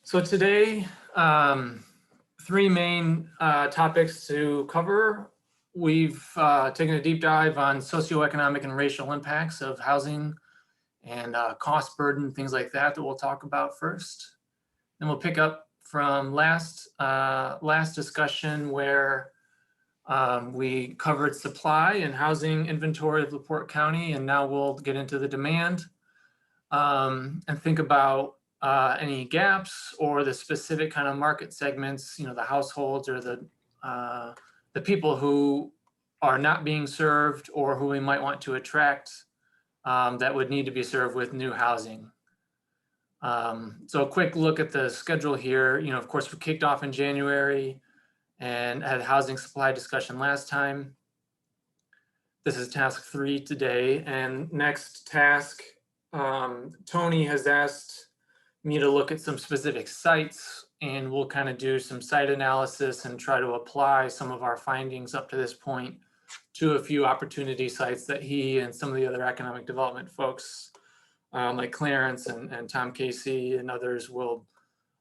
So today, three main topics to cover. We've taken a deep dive on socioeconomic and racial impacts of housing and cost burden, things like that we'll talk about first. Then we'll pick up from last discussion where we covered supply and housing inventory of LaPorte County, and now we'll get into the demand and think about any gaps or the specific kind of market segments, the households or the people who are not being served or who we might want to attract that would need to be served with new housing. So a quick look at the schedule here. Of course, we kicked off in January and had housing supply discussion last time. This is task 3 today, and next task, Tony has asked me to look at some specific sites, and we'll kind of do some site analysis and try to apply some of our findings up to this point to a few opportunity sites that he and some of the other economic development folks like Clarence and Tom Casey and others will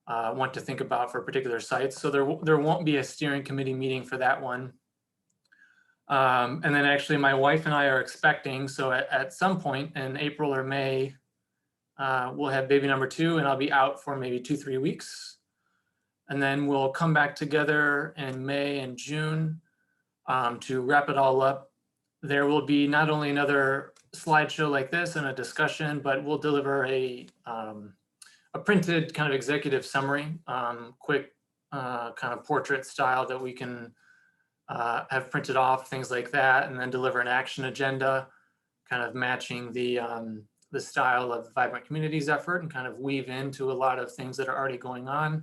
want to think about for particular sites. So there won't be a steering committee meeting for that one. And then actually my wife and I are expecting, so at some point in April or May, we'll have baby number 2, and I'll be out for maybe 2-3 weeks. And then we'll come back together in May and June to wrap it all up. There will be not only another slideshow like this and a discussion, but we'll deliver a printed kind of executive summary, quick kind of portrait style that we can have printed off, things like that, and then deliver an action agenda, kind of matching the style of the Vibrant Communities effort and kind of weave into a lot of things that are already going on,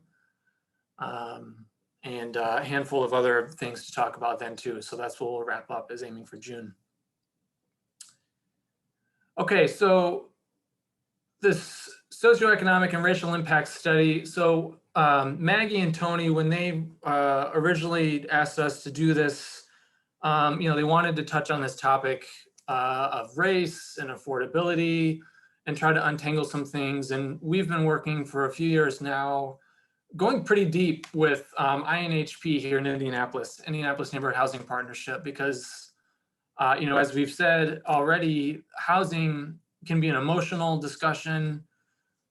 and a handful of other things to talk about then too. So that's what we'll wrap up, is aiming for June. Okay, so this socioeconomic and racial impact study. So Maggie and Tony, when they originally asked us to do this, they wanted to touch on this topic of race and affordability and try to untangle some things. And we've been working for a few years now, going pretty deep with INHP here in Indianapolis Neighborhood Housing Partnership, because, as we've said already, housing can be an emotional discussion.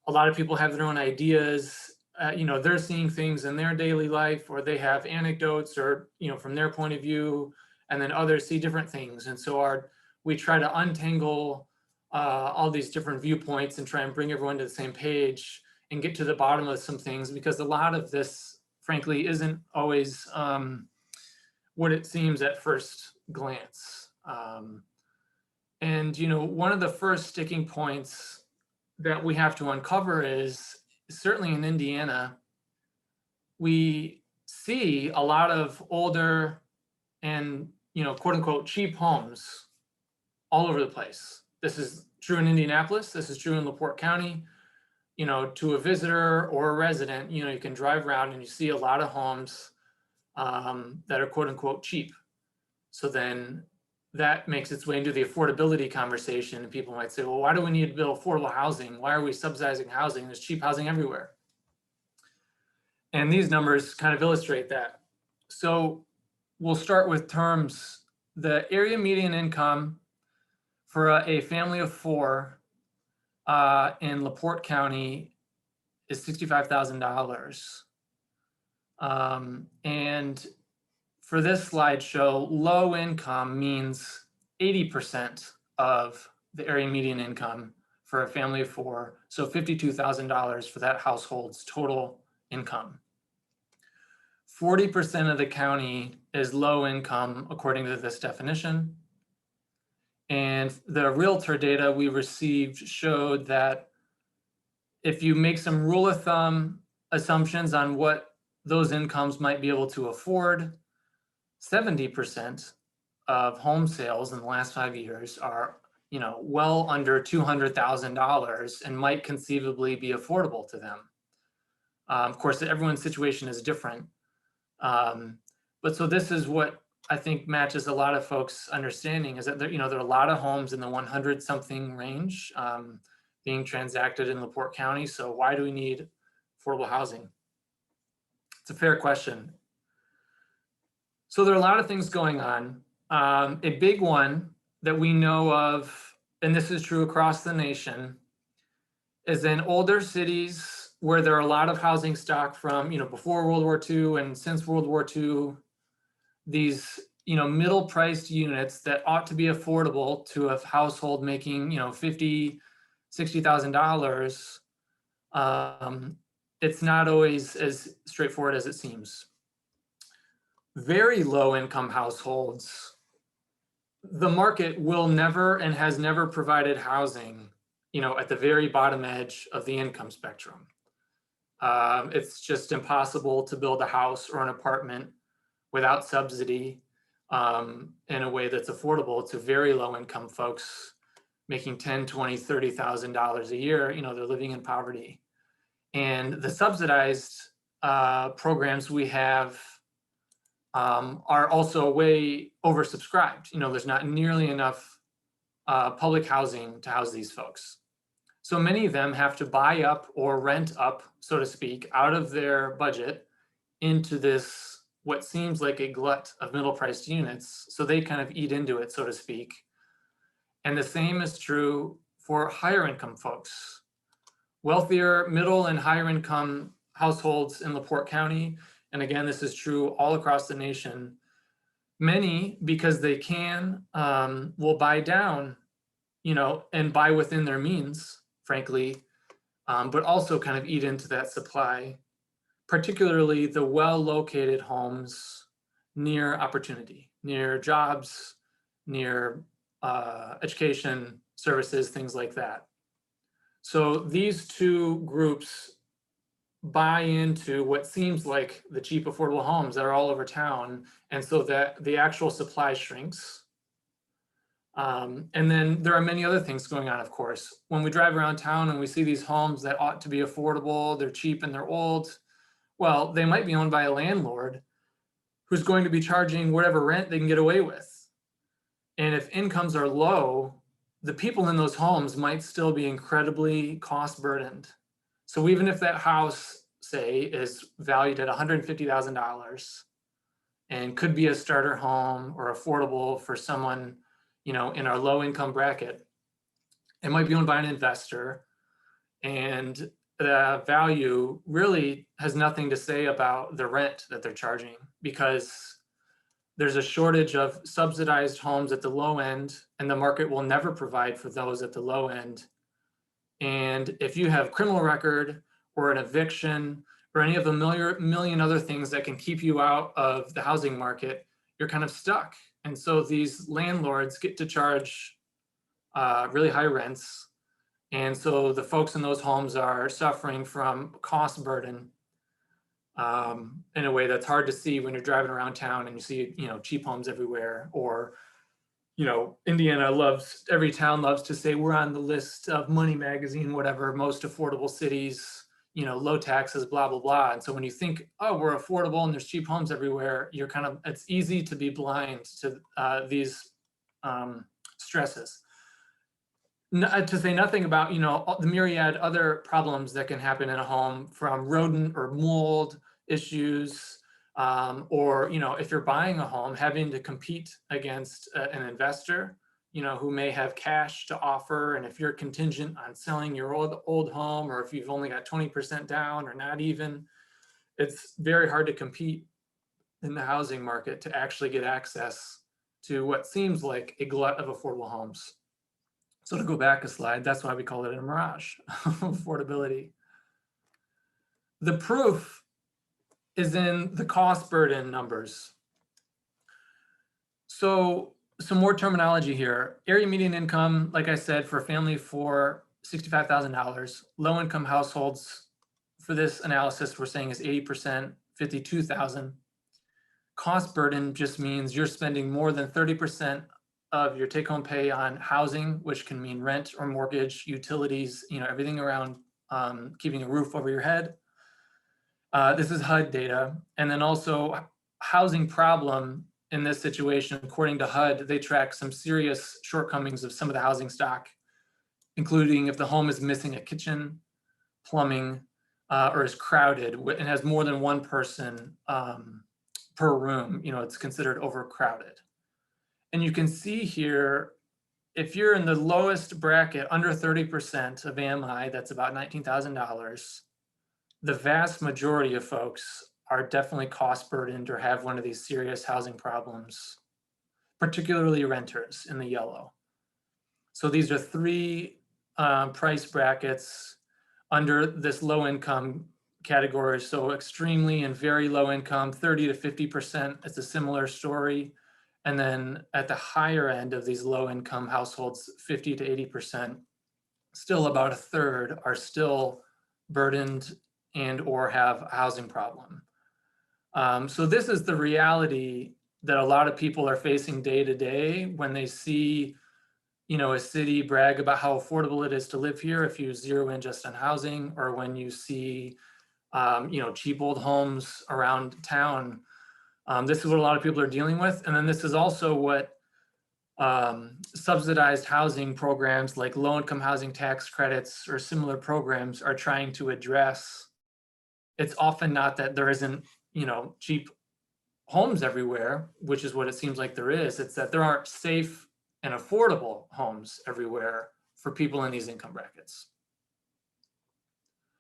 A lot of people have their own ideas. They're seeing things in their daily life, or they have anecdotes or, from their point of view, and then others see different things. And so we try to untangle all these different viewpoints and try and bring everyone to the same page and get to the bottom of some things, because a lot of this, frankly, isn't always what it seems at first glance. And one of the first sticking points that we have to uncover is, certainly in Indiana, we see a lot of older and, quote unquote, cheap homes all over the place. This is true in Indianapolis. This is true in LaPorte County. To a visitor or a resident, you can drive around and you see a lot of homes that are, quote unquote, cheap. So then that makes its way into the affordability conversation. And people might say, well, why do we need to build affordable housing? Why are we subsidizing housing? There's cheap housing everywhere. And these numbers kind of illustrate that. So we'll start with terms. The area median income for a family of 4 in LaPorte County is $65,000. And for this slideshow, low income means 80% of the area median income for a family of 4. So $52,000 for that household's total income. 40% of the county is low income according to this definition. And the realtor data we received showed that if you make some rule of thumb assumptions on what those incomes might be able to afford, 70% of home sales in the last 5 years are, well under $200,000 and might conceivably be affordable to them. Of course, everyone's situation is different. But so this is what I think matches a lot of folks' understanding, is that there are a lot of homes in the 100-something range being transacted in LaPorte County. So why do we need affordable housing? It's a fair question. So there are a lot of things going on. A big one that we know of, and this is true across the nation, is in older cities where there are a lot of housing stock from, before World War II and since World War II, these, middle-priced units that ought to be affordable to a household making, $50,000, $60,000. It's not always as straightforward as it seems. Very low-income households, the market will never and has never provided housing, at the very bottom edge of the income spectrum. It's just impossible to build a house or an apartment without subsidy in a way that's affordable to very low income folks making $10,000, $20,000, $30,000 a year. They're living in poverty. And the subsidized programs we have are also way oversubscribed. There's not nearly enough public housing to house these folks. So many of them have to buy up or rent up, so to speak, out of their budget into this, what seems like a glut of middle-priced units. So they kind of eat into it, so to speak. And the same is true for higher income folks. Wealthier, middle and higher income households in LaPorte County, and again, this is true all across the nation, many, because they can, will buy down, and buy within their means, frankly, but also kind of eat into that supply, particularly the well-located homes near opportunity, near jobs, near education services, things like that. So these two groups buy into what seems like the cheap affordable homes that are all over town, and so that the actual supply shrinks. And then there are many other things going on, of course. When we drive around town and we see these homes that ought to be affordable, they're cheap and they're old, well, they might be owned by a landlord who's going to be charging whatever rent they can get away with. And if incomes are low, the people in those homes might still be incredibly cost burdened. So even if that house, say, is valued at $150,000 and could be a starter home or affordable for someone, in our low income bracket, it might be owned by an investor, and the value really has nothing to say about the rent that they're charging, because there's a shortage of subsidized homes at the low end, and the market will never provide for those at the low end. And if you have criminal record or an eviction or any of the million other things that can keep you out of the housing market, you're kind of stuck. And so these landlords get to charge really high rents. And so the folks in those homes are suffering from cost burden in a way that's hard to see when you're driving around town and you see, cheap homes everywhere. Or, Indiana every town loves to say we're on the list of Money Magazine, whatever, most affordable cities, low taxes, blah, blah, blah. And so when you think, oh, we're affordable and there's cheap homes everywhere, it's easy to be blind to these stresses. To say nothing about, the myriad other problems that can happen in a home, from rodent or mold issues, or, if you're buying a home, having to compete against an investor, who may have cash to offer. And if you're contingent on selling your old home, or if you've only got 20% down or not even, it's very hard to compete in the housing market to actually get access to what seems like a glut of affordable homes. So to go back a slide, that's why we call it a mirage of affordability. The proof is in the cost burden numbers. So some more terminology here. Area median income, like I said, for a family for $65,000. Low income households for this analysis we're saying is 80%, 52,000. Cost burden just means you're spending more than 30% of your take-home pay on housing, which can mean rent or mortgage, utilities, everything around keeping a roof over your head. This is HUD data. And then also housing problem in this situation, according to HUD, they track some serious shortcomings of some of the housing stock, including if the home is missing a kitchen, plumbing, or is crowded and has more than one person per room, it's considered overcrowded. And you can see here, if you're in the lowest bracket, under 30% of AMI, that's about $19,000, the vast majority of folks are definitely cost burdened or have one of these serious housing problems, particularly renters in the yellow. So these are three price brackets under this low income category. So extremely and very low income, 30 to 50%, it's a similar story. And then at the higher end of these low income households, 50 to 80%, still about a third are still burdened and or have a housing problem. So this is the reality that a lot of people are facing day to day when they see, a city brag about how affordable it is to live here if you zero in just on housing, or when you see, cheap old homes around town. This is what a lot of people are dealing with. And then this is also what subsidized housing programs like low-income housing tax credits or similar programs are trying to address. It's often not that there isn't, cheap homes everywhere, which is what it seems like there is. It's that there aren't safe and affordable homes everywhere for people in these income brackets.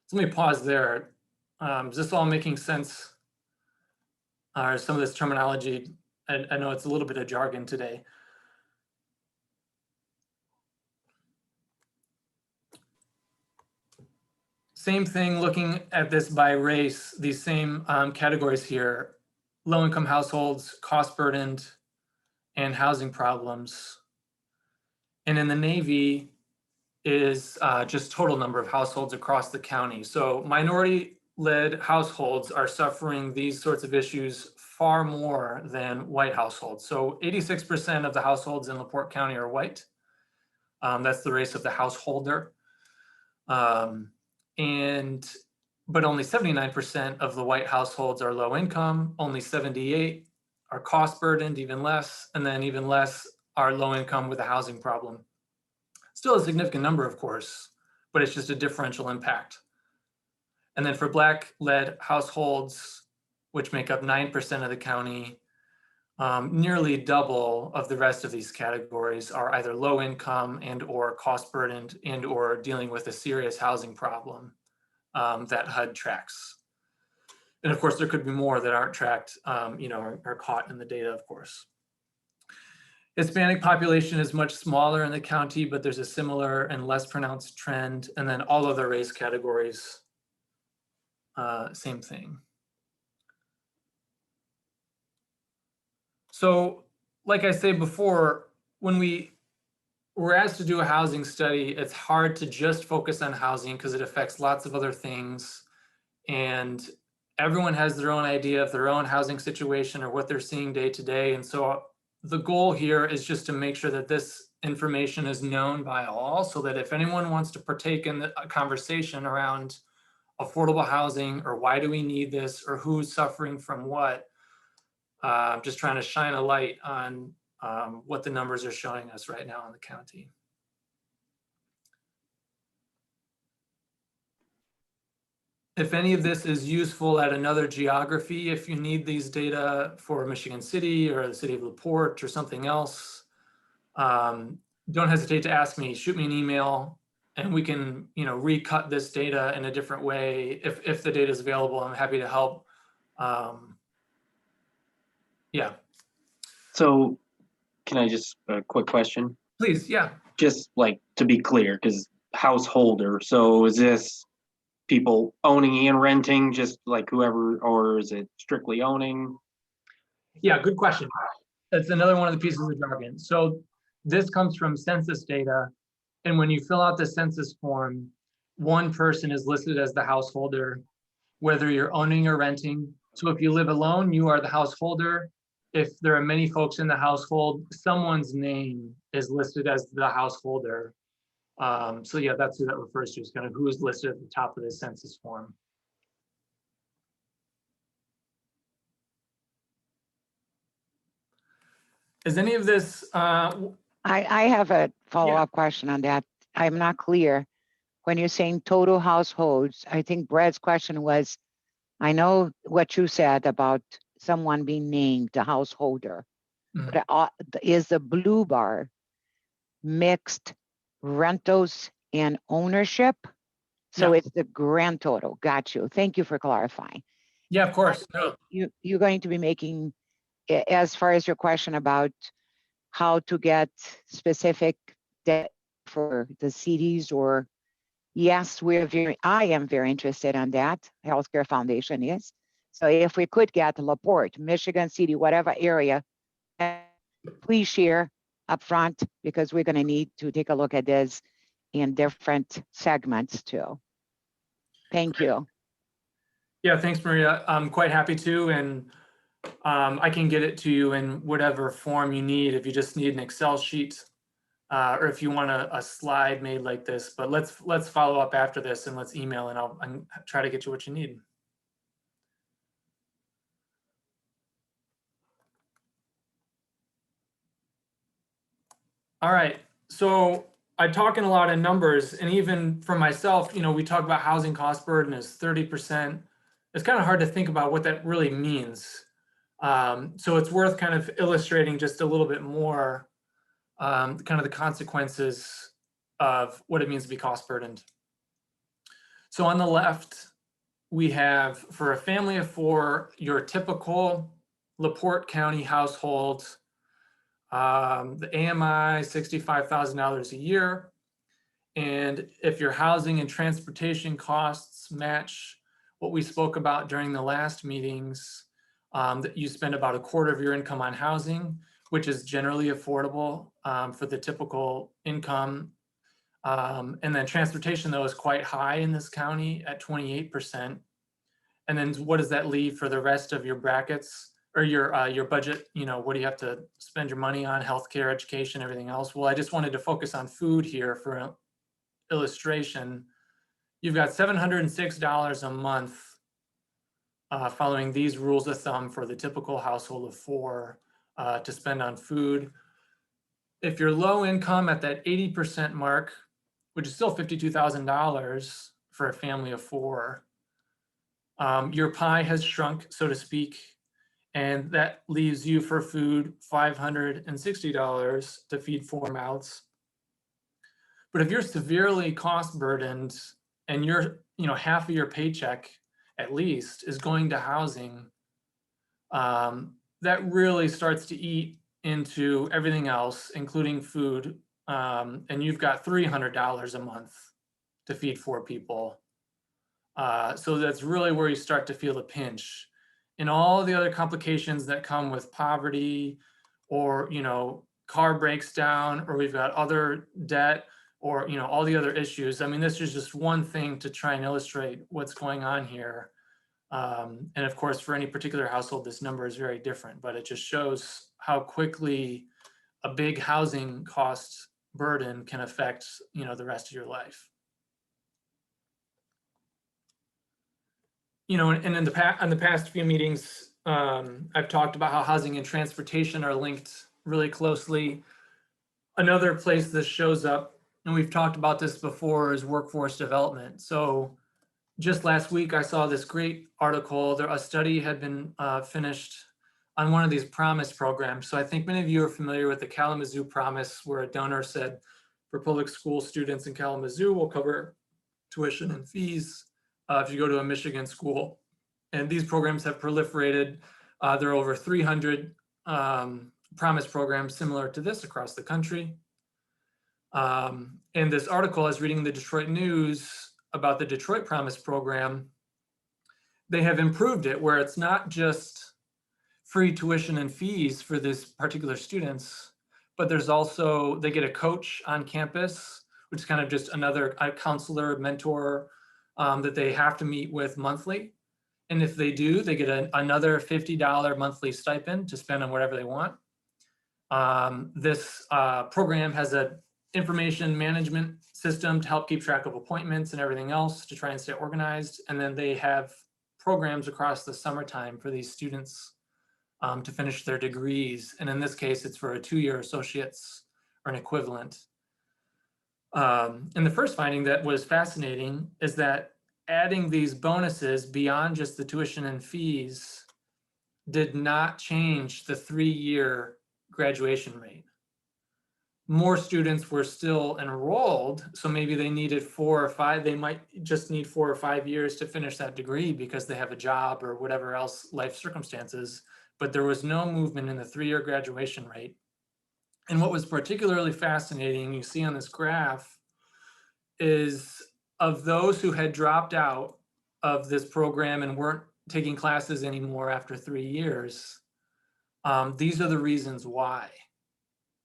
So let me pause there. Is this all making sense? Or some of this terminology, I know it's a little bit of jargon today. Same thing, looking at this by race, these same categories here: low-income households, cost burdened, and housing problems. And in the navy is just total number of households across the county. So minority-led households are suffering these sorts of issues far more than white households. So 86% of the households in LaPorte County are white. That's the race of the householder. But only 79% of the white households are low income, only 78 are cost burdened, even less, and then even less are low income with a housing problem. Still a significant number, of course, but it's just a differential impact. And then for Black-led households, which make up 9% of the county, nearly double of the rest of these categories are either low income and or cost burdened and or dealing with a serious housing problem that HUD tracks. And of course, there could be more that aren't tracked, are caught in the data, of course. Hispanic population is much smaller in the county, but there's a similar and less pronounced trend. And then all other race categories, same thing. So like I said before, when we're asked to do a housing study, it's hard to just focus on housing because it affects lots of other things. And everyone has their own idea of their own housing situation or what they're seeing day to day. And so the goal here is just to make sure that this information is known by all, so that if anyone wants to partake in the conversation around affordable housing, or why do we need this, or who's suffering from what, just trying to shine a light on what the numbers are showing us right now in the county. If any of this is useful at another geography, if you need these data for Michigan City or the city of LaPorte or something else, don't hesitate to ask me, shoot me an email, and we can, recut this data in a different way. If the data is available, I'm happy to help. Yeah. So can I just, a quick question? Please, yeah. Just like to be clear, because householder, so is this people owning and renting, just like whoever, or is it strictly owning? Yeah, good question. That's another one of the pieces of jargon. So this comes from census data. And when you fill out the census form, one person is listed as the householder, whether you're owning or renting. So if you live alone, you are the householder. If there are many folks in the household, someone's name is listed as the householder. So yeah, that's who that refers to, is kind of who is listed at the top of the census form. Is any of this? I have a follow-up question on that. I'm not clear. when you're saying total households, I think Brad's question was, I know what you said about someone being named a householder, Mhm. but is the blue bar mixed rentals and ownership? So Yeah. it's the grand total. Got you. Thank you for clarifying. Yeah, of course. No. You're going to be making, as far as your question about how to get specific debt for the CDs, or yes, I am very interested on that. Healthcare Foundation is. So if we could get LaPorte, Michigan City, whatever area, please share up front, because we're going to need to take a look at this in different segments too. Thank you. Yeah, thanks, Maria. I'm quite happy to, and I can get it to you in whatever form you need. If you just need an Excel sheet, or if you want a slide made like this. But let's follow up after this, and let's email, and I'll try to get you what you need. All right. So I talk in a lot of numbers, and even for myself, we talk about housing cost burden as 30%. It's kind of hard to think about what that really means. So it's worth kind of illustrating just a little bit more, kind of the consequences of what it means to be cost burdened. So on the left, we have, for a family of four, your typical LaPorte County household, the AMI, $65,000 a year. And if your housing and transportation costs match what we spoke about during the last meetings, that you spend about a quarter of your income on housing, which is generally affordable for the typical income. And then transportation, though, is quite high in this county at 28%. And then what does that leave for the rest of your brackets or your budget? What do you have to spend your money on? Healthcare, education, everything else. Well, I just wanted to focus on food here for illustration. You've got $706 a month following these rules of thumb for the typical household of four to spend on food. If you're low income at that 80% mark, which is still $52,000 for a family of four, your pie has shrunk, so to speak, and that leaves you for food $560 to feed four mouths. But if you're severely cost burdened and you're, half of your paycheck at least is going to housing, that really starts to eat into everything else, including food. And you've got $300 a month to feed four people. So that's really where you start to feel the pinch. And all the other complications that come with poverty, or, car breaks down, or we've got other debt, or, all the other issues. I mean, this is just one thing to try and illustrate what's going on here. And of course, for any particular household, this number is very different, but it just shows how quickly a big housing cost burden can affect, the rest of your life. And in the past few meetings, I've talked about how housing and transportation are linked really closely. Another place this shows up, and we've talked about this before, is workforce development. So just last week, I saw this great article. A study had been finished on one of these promise programs. So I think many of you are familiar with the Kalamazoo Promise, where a donor said, for public school students in Kalamazoo, we'll cover tuition and fees if you go to a Michigan school. And these programs have proliferated. There are over 300 promise programs similar to this across the country. And this article, I was reading the Detroit News about the Detroit Promise program. They have improved it where it's not just free tuition and fees for these particular students, but there's also, they get a coach on campus, which is kind of just another counselor, mentor that they have to meet with monthly. And if they do, they get another $50 monthly stipend to spend on whatever they want. This program has an information management system to help keep track of appointments and everything else to try and stay organized. And then they have programs across the summertime for these students to finish their degrees. And in this case, it's for a 2-year associate's or an equivalent. And the first finding that was fascinating is that adding these bonuses beyond just the tuition and fees did not change the 3-year graduation rate. More students were still enrolled, so maybe they needed 4 or 5, they might just need 4 or 5 years to finish that degree because they have a job or whatever else life circumstances, but there was no movement in the 3-year graduation rate. And what was particularly fascinating, you see on this graph, is of those who had dropped out of this program and weren't taking classes anymore after 3 years, these are the reasons why.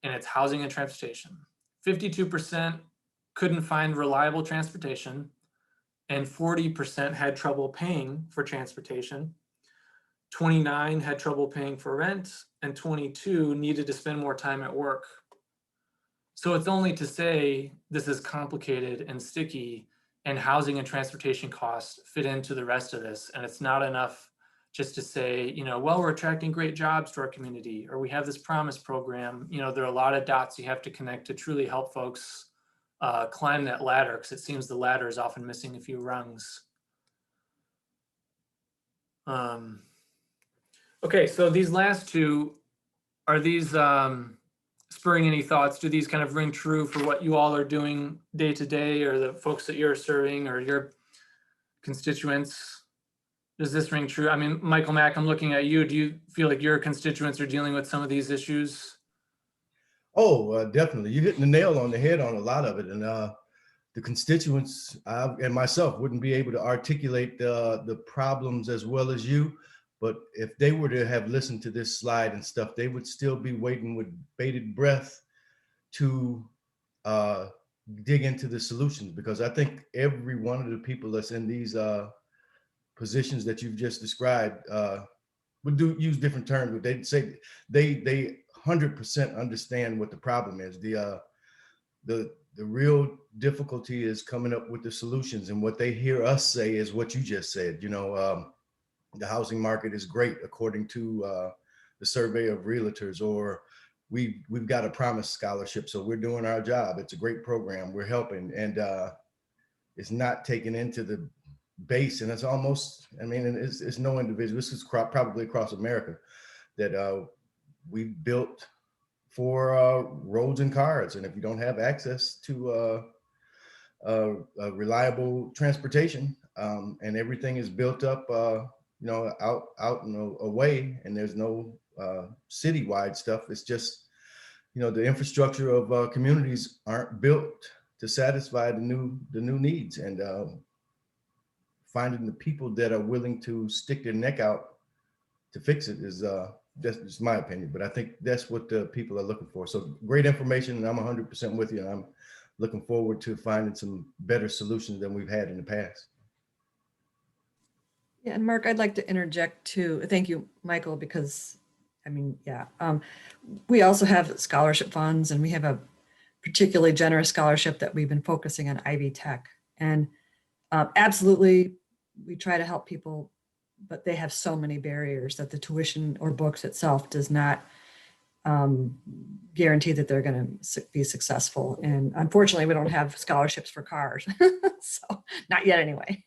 And it's housing and transportation. 52% couldn't find reliable transportation, and 40% had trouble paying for transportation. 29 had trouble paying for rent, and 22 needed to spend more time at work. So it's only to say this is complicated and sticky, and housing and transportation costs fit into the rest of this. And it's not enough just to say, well, we're attracting great jobs to our community, or we have this promise program. There are a lot of dots you have to connect to truly help folks climb that ladder, because it seems the ladder is often missing a few rungs. Okay, so these last two, are these spurring any thoughts? Do these kind of ring true for what you all are doing day to day, or the folks that you're serving, or your constituents? Does this ring true? I mean, Michael Mack, I'm looking at you. Do you feel like your constituents are dealing with some of these issues? Oh, definitely. You're hitting the nail on the head on a lot of it. And the constituents and myself wouldn't be able to articulate the problems as well as you. But if they were to have listened to this slide and stuff, they would still be waiting with bated breath to dig into the solutions, because I think every one of the people that's in these positions that you've just described would use different terms, but they'd say they 100% understand what the problem is. The real difficulty is coming up with the solutions, and what they hear us say is what you just said. The housing market is great according to the survey of realtors, or we've got a promise scholarship, so we're doing our job. It's a great program, we're helping, and it's not taken into the base. And it's almost, I mean, it's no individual, this is probably across America, that we built for roads and cars. And if you don't have access to reliable transportation, and everything is built up, out and away, and there's no citywide stuff, it's just, the infrastructure of communities aren't built to satisfy the new needs. And finding the people that are willing to stick their neck out to fix it is that's just my opinion, but I think that's what the people are looking for. So great information, and I'm 100% with you, and I'm looking forward to finding some better solutions than we've had in the past. Yeah, and Mark, I'd like to interject too. Thank you, Michael, because I mean, yeah, we also have scholarship funds, and we have a particularly generous scholarship that we've been focusing on Ivy Tech. And absolutely, we try to help people, but they have so many barriers that the tuition or books itself does not guarantee that they're going to be successful. And unfortunately, we don't have scholarships for cars. So not yet anyway.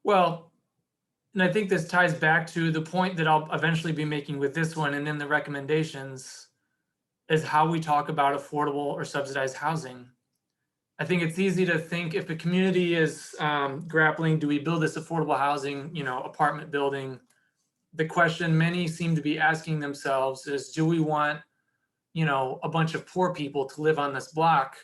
Well, and I think this ties back to the point that I'll eventually be making with this one, and then the recommendations, is how we talk about affordable or subsidized housing. I think it's easy to think, if a community is grappling, do we build this affordable housing, apartment building? The question many seem to be asking themselves is, do we want, a bunch of poor people to live on this block?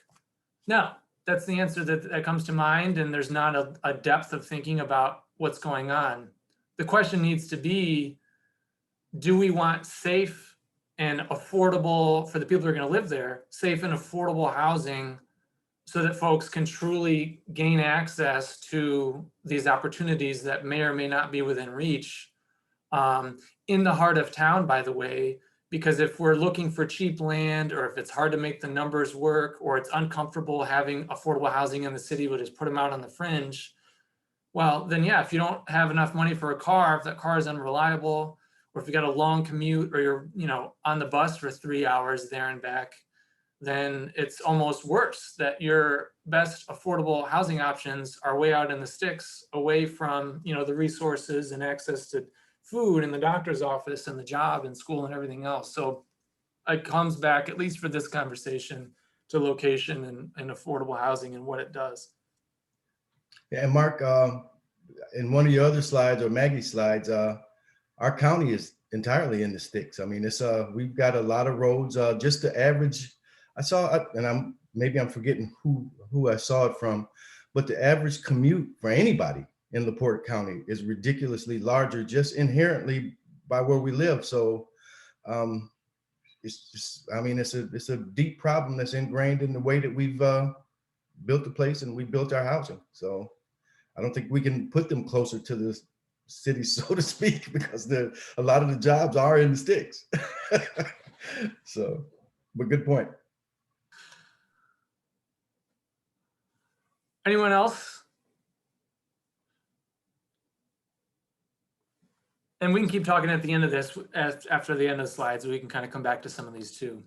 No, that's the answer that comes to mind. And there's not a depth of thinking about what's going on. The question needs to be, do we want safe and affordable, for the people who are going to live there, safe and affordable housing, so that folks can truly gain access to these opportunities that may or may not be within reach, in the heart of town, by the way? Because if we're looking for cheap land, or if it's hard to make the numbers work, or it's uncomfortable having affordable housing in the city, we'll just put them out on the fringe. Well, then yeah, if you don't have enough money for a car, if that car is unreliable, or if you got a long commute, or you're on the bus for 3 hours there and back, then it's almost worse that your best affordable housing options are way out in the sticks, away from, you know, the resources and access to food and the doctor's office and the job and school and everything else. So it comes back, at least for this conversation, to location and affordable housing and what it does. Yeah, and Mark, in one of your other slides or Maggie's slides, our county is entirely in the sticks. I mean, it's we've got a lot of roads. Just the average, I saw, and maybe I'm forgetting who I saw it from, but the average commute for anybody in LaPorte County is ridiculously larger, just inherently by where we live. So it's just, I mean, it's a deep problem that's ingrained in the way that we've built the place and we built our housing. So I don't think we can put them closer to the city, so to speak, because a lot of the jobs are in the sticks. So, but good point. Anyone else? And we can keep talking at the end of this, after the end of the slides, we can kind of come back to some of these too.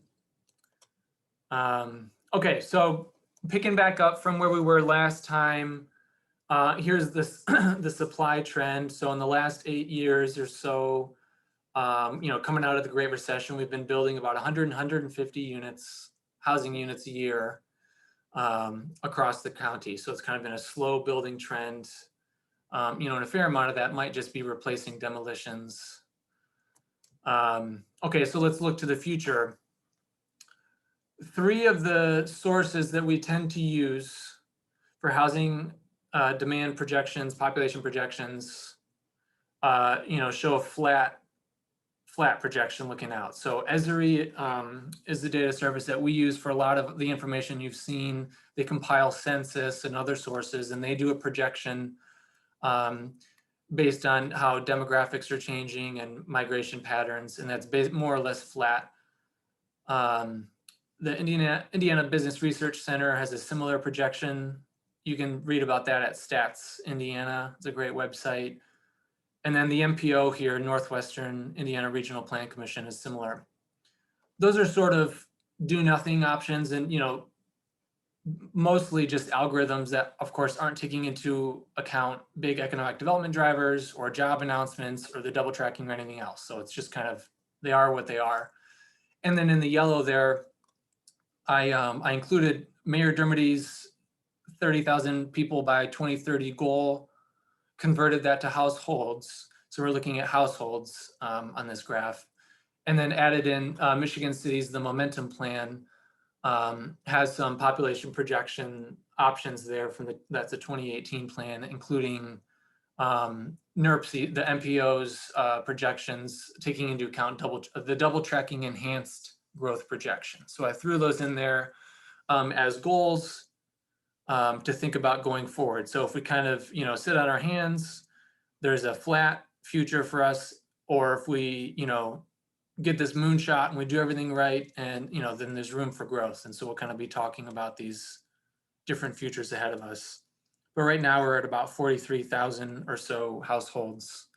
Okay, so picking back up from where we were last time, here's this the supply trend. So in the last 8 years or so, you know, coming out of the Great Recession, we've been building about 150 units, housing units a year across the county. So it's kind of been a slow building trend. You know, and a fair amount of that might just be replacing demolitions. Okay, so let's look to the future. 3 of the sources that we tend to use for housing demand projections, population projections, you know, show a flat projection looking out. So Esri is the data service that we use for a lot of the information you've seen. They compile census and other sources, and they do a projection based on how demographics are changing and migration patterns, and that's more or less flat. The Indiana Business Research Center has a similar projection. You can read about that at Stats Indiana. It's a great website. And then the MPO here, Northwestern Indiana Regional Plan Commission, is similar. Those are sort of do nothing options, and, you know, mostly just algorithms that, of course, aren't taking into account big economic development drivers or job announcements or the double tracking or anything else. So it's just kind of, they are what they are. And then in the yellow there, I included Mayor Dermody's 30,000 people by 2030 goal, converted that to households. So we're looking at households on this graph, and then added in Michigan City's The Momentum Plan. Has some population projection options there from that's a 2018 plan, including NERC, the MPO's projections, taking into account the double tracking enhanced growth projection. So I threw those in there as goals to think about going forward. So if we kind of, you know, sit on our hands, there's a flat future for us, or if we, you know, get this moonshot and we do everything right, and, you know, then there's room for growth. And so we'll kind of be talking about these different futures ahead of us. But right now we're at about 43,000 or so households,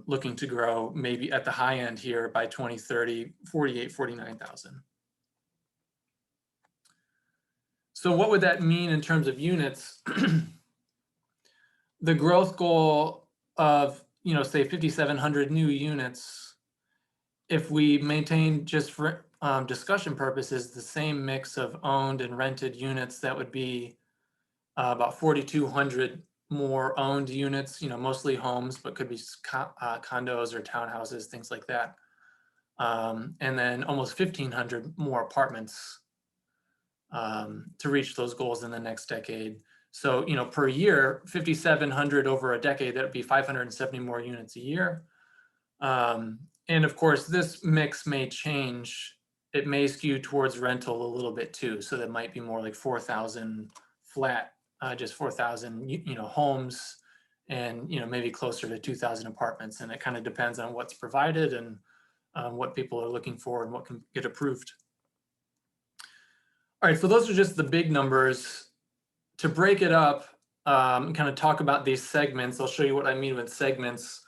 looking to grow maybe at the high end here by 2030, 49,000. So what would that mean in terms of units? The growth goal of, you know, say 5,700 new units, if we maintain, just for discussion purposes, the same mix of owned and rented units, that would be about 4,200 more owned units, you know, mostly homes, but could be condos or townhouses, things like that. And then almost 1,500 more apartments to reach those goals in the next decade. So, you know, per year, 5,700 over a decade, that would be 570 more units a year. And of course, this mix may change. It may skew towards rental a little bit too. So that might be more like 4,000 flat, just 4,000, you know, homes, and, you know, maybe closer to 2,000 apartments. And it kind of depends on what's provided and what people are looking for and what can get approved. All right, so those are just the big numbers. To break it up and kind of talk about these segments, I'll show you what I mean with segments.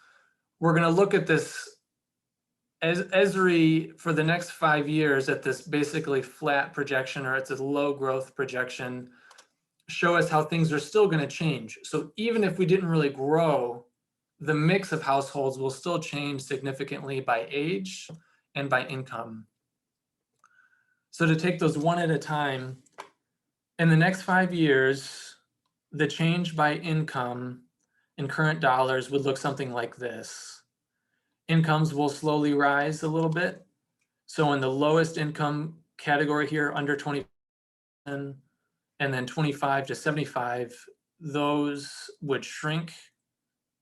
We're going to look at this as Esri for the next 5 years at this basically flat projection, or it's a low growth projection, show us how things are still going to change. So even if we didn't really grow, the mix of households will still change significantly by age and by income. So to take those one at a time, in the next 5 years, the change by income in current dollars would look something like this. Incomes will slowly rise a little bit. So in the lowest income category here, under 20, and then 25 to 75, those would shrink,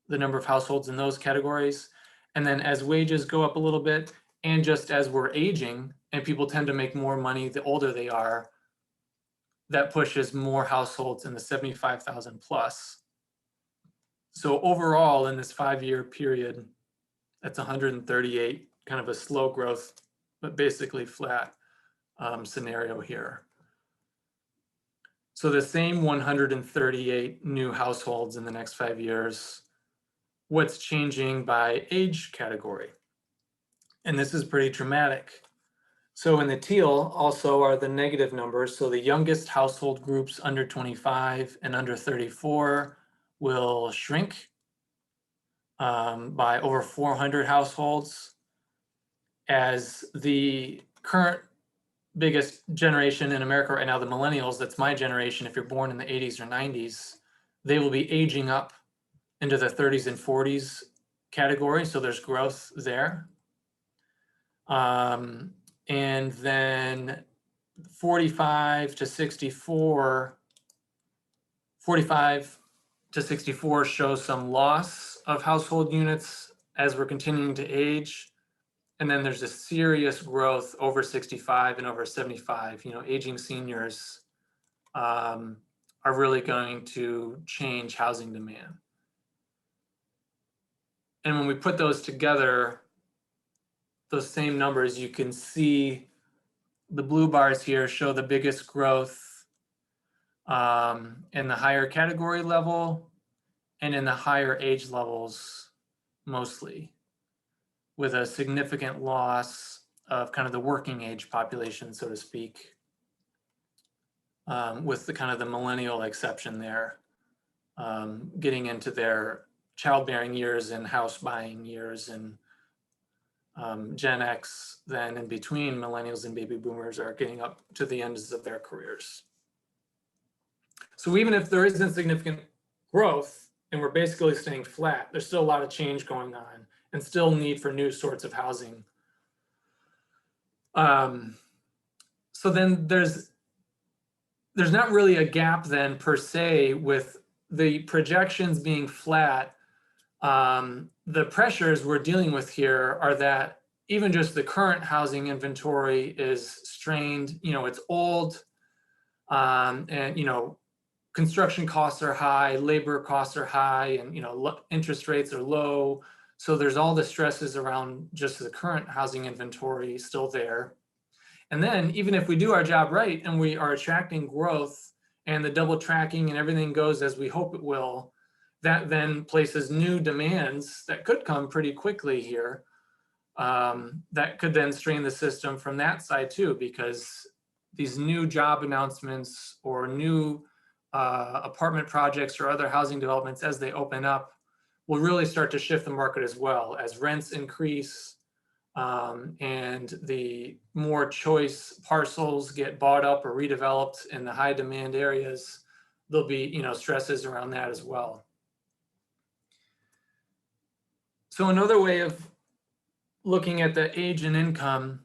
the number of households in those categories. And then as wages go up a little bit, and just as we're aging and people tend to make more money the older they are, that pushes more households in the 75,000 plus. So overall in this 5-year period, that's 138, kind of a slow growth, but basically flat scenario here. So the same 138 new households in the next 5 years. What's changing by age category? And this is pretty dramatic. So in the teal also are the negative numbers. So the youngest household groups under 25 and under 34 will shrink by over 400 households, as the current biggest generation in America right now, the millennials, that's my generation, if you're born in the 80s or 90s, they will be aging up into the 30s and 40s category. So there's growth there. And then 45 to 64 shows some loss of household units as we're continuing to age. And then there's a serious growth over 65 and over 75. You know, aging seniors are really going to change housing demand. And when we put those together, those same numbers, you can see the blue bars here show the biggest growth in the higher category level and in the higher age levels mostly, with a significant loss of kind of the working age population, so to speak, with the kind of the millennial exception there, getting into their childbearing years and house buying years, and Gen X then in between millennials and baby boomers are getting up to the ends of their careers. So even if there isn't significant growth and we're basically staying flat, there's still a lot of change going on and still need for new sorts of housing. So then there's not really a gap then per se with the projections being flat. The pressures we're dealing with here are that even just the current housing inventory is strained. You know, it's old, and you know, construction costs are high, labor costs are high, and you know, interest rates are low. So there's all the stresses around just the current housing inventory still there. And then even if we do our job right and we are attracting growth and the double tracking and everything goes as we hope it will, that then places new demands that could come pretty quickly here, that could then strain the system from that side too, because these new job announcements or new apartment projects or other housing developments as they open up will really start to shift the market as well as rents increase, and the more choice parcels get bought up or redeveloped in the high demand areas. There'll be, you know, stresses around that as well. So another way of looking at the age and income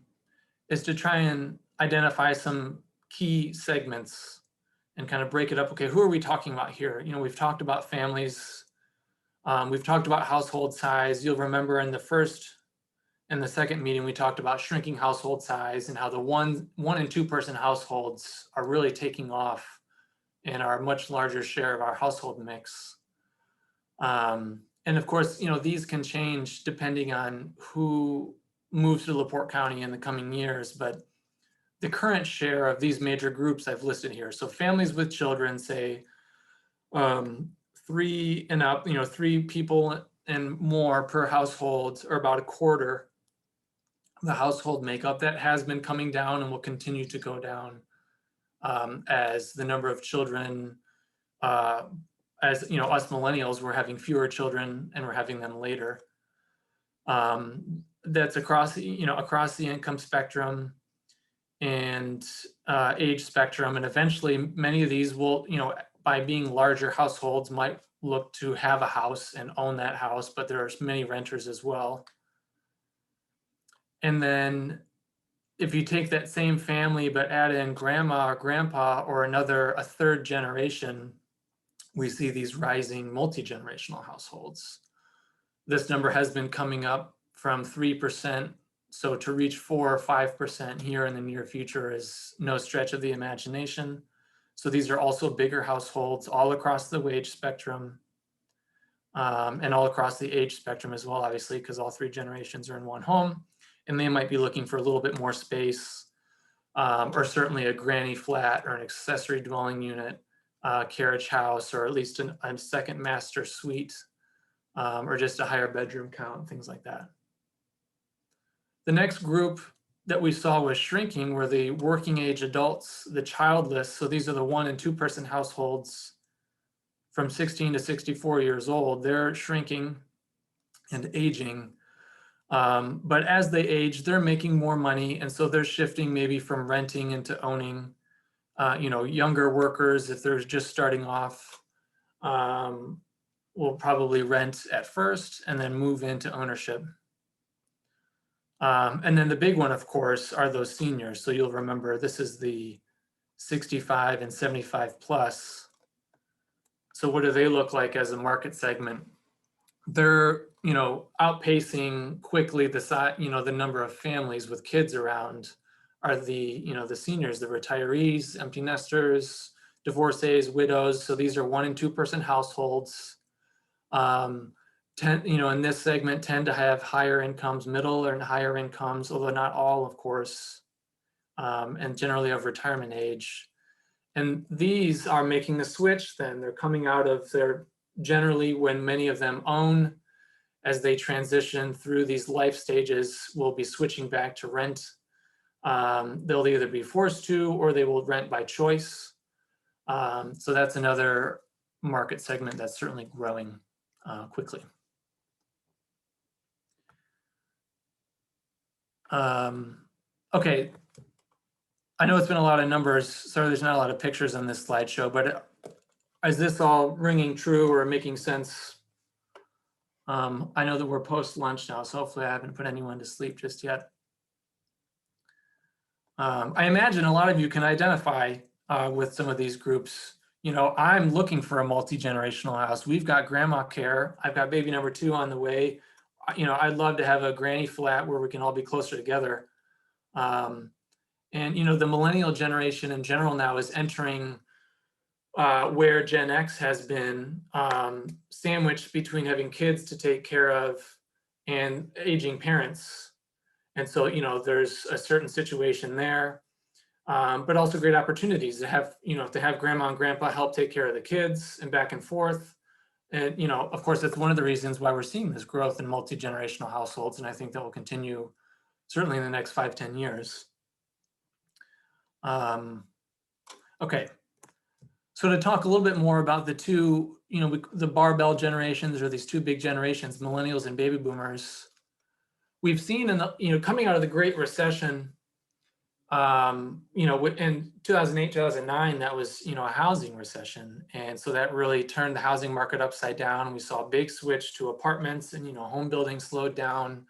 is to try and identify some key segments and kind of break it up. Okay, who are we talking about here? You know, we've talked about families. We've talked about household size. You'll remember in the first and the second meeting, we talked about shrinking household size and how the one and two person households are really taking off and are a much larger share of our household mix. And of course, you know, these can change depending on who moves to LaPorte County in the coming years, but the current share of these major groups I've listed here. So families with children, say 3 and up, you know, 3 people and more per household, or about a quarter the household makeup that has been coming down and will continue to go down as the number of children, as you know, us millennials, we're having fewer children and we're having them later. That's across, you know, across the income spectrum and age spectrum. And eventually many of these will, you know, by being larger households might look to have a house and own that house, but there are many renters as well. And then if you take that same family, but add in grandma or grandpa or a third generation, we see these rising multi-generational households. This number has been coming up from 3%. So to reach 4 or 5% here in the near future is no stretch of the imagination. So these are also bigger households all across the wage spectrum and all across the age spectrum as well, obviously, because all 3 generations are in one home. And they might be looking for a little bit more space or certainly a granny flat or an accessory dwelling unit, carriage house, or at least a second master suite or just a higher bedroom count, things like that. The next group that we saw was shrinking were the working age adults, the childless. So these are the 1 and 2 person households from 16 to 64 years old. They're shrinking and aging. But as they age, they're making more money. And so they're shifting maybe from renting into owning. You know, younger workers, if they're just starting off, will probably rent at first and then move into ownership. And then the big one, of course, are those seniors. So you'll remember this is the 65 and 75 plus. So what do they look like as a market segment? They're, you know, outpacing quickly the size, you know, the number of families with kids around are the, you know, the seniors, the retirees, empty nesters, divorcees, widows. So these are 1 and 2 person households. You know, in this segment tend to have higher incomes, middle and higher incomes, although not all, of course, and generally of retirement age. And these are making the switch then. They're coming out of their, generally when many of them own, as they transition through these life stages, will be switching back to rent. They'll either be forced to, or they will rent by choice. So that's another market segment that's certainly growing quickly. Okay, I know it's been a lot of numbers. Sorry, there's not a lot of pictures on this slideshow, but is this all ringing true or making sense? I know that we're post-lunch now, so hopefully I haven't put anyone to sleep just yet. I imagine a lot of you can identify with some of these groups. You know, I'm looking for a multi-generational house. We've got grandma care. I've got baby number 2 on the way. You know, I'd love to have a granny flat where we can all be closer together. And, you know, the millennial generation in general now is entering where Gen X has been sandwiched between having kids to take care of and aging parents. And so, you know, there's a certain situation there, but also great opportunities to have, you know, to have grandma and grandpa help take care of the kids and back and forth. And, you know, of course, that's one of the reasons why we're seeing this growth in multi-generational households. And I think that will continue certainly in the next 5-10 years. Okay. So to talk a little bit more about the two, you know, the barbell generations, or these 2 big generations, millennials and baby boomers, we've seen in the, you know, coming out of the Great Recession, you know, in 2008, 2009, that was, you know, a housing recession. And so that really turned the housing market upside down. We saw a big switch to apartments, and, you know, home building slowed down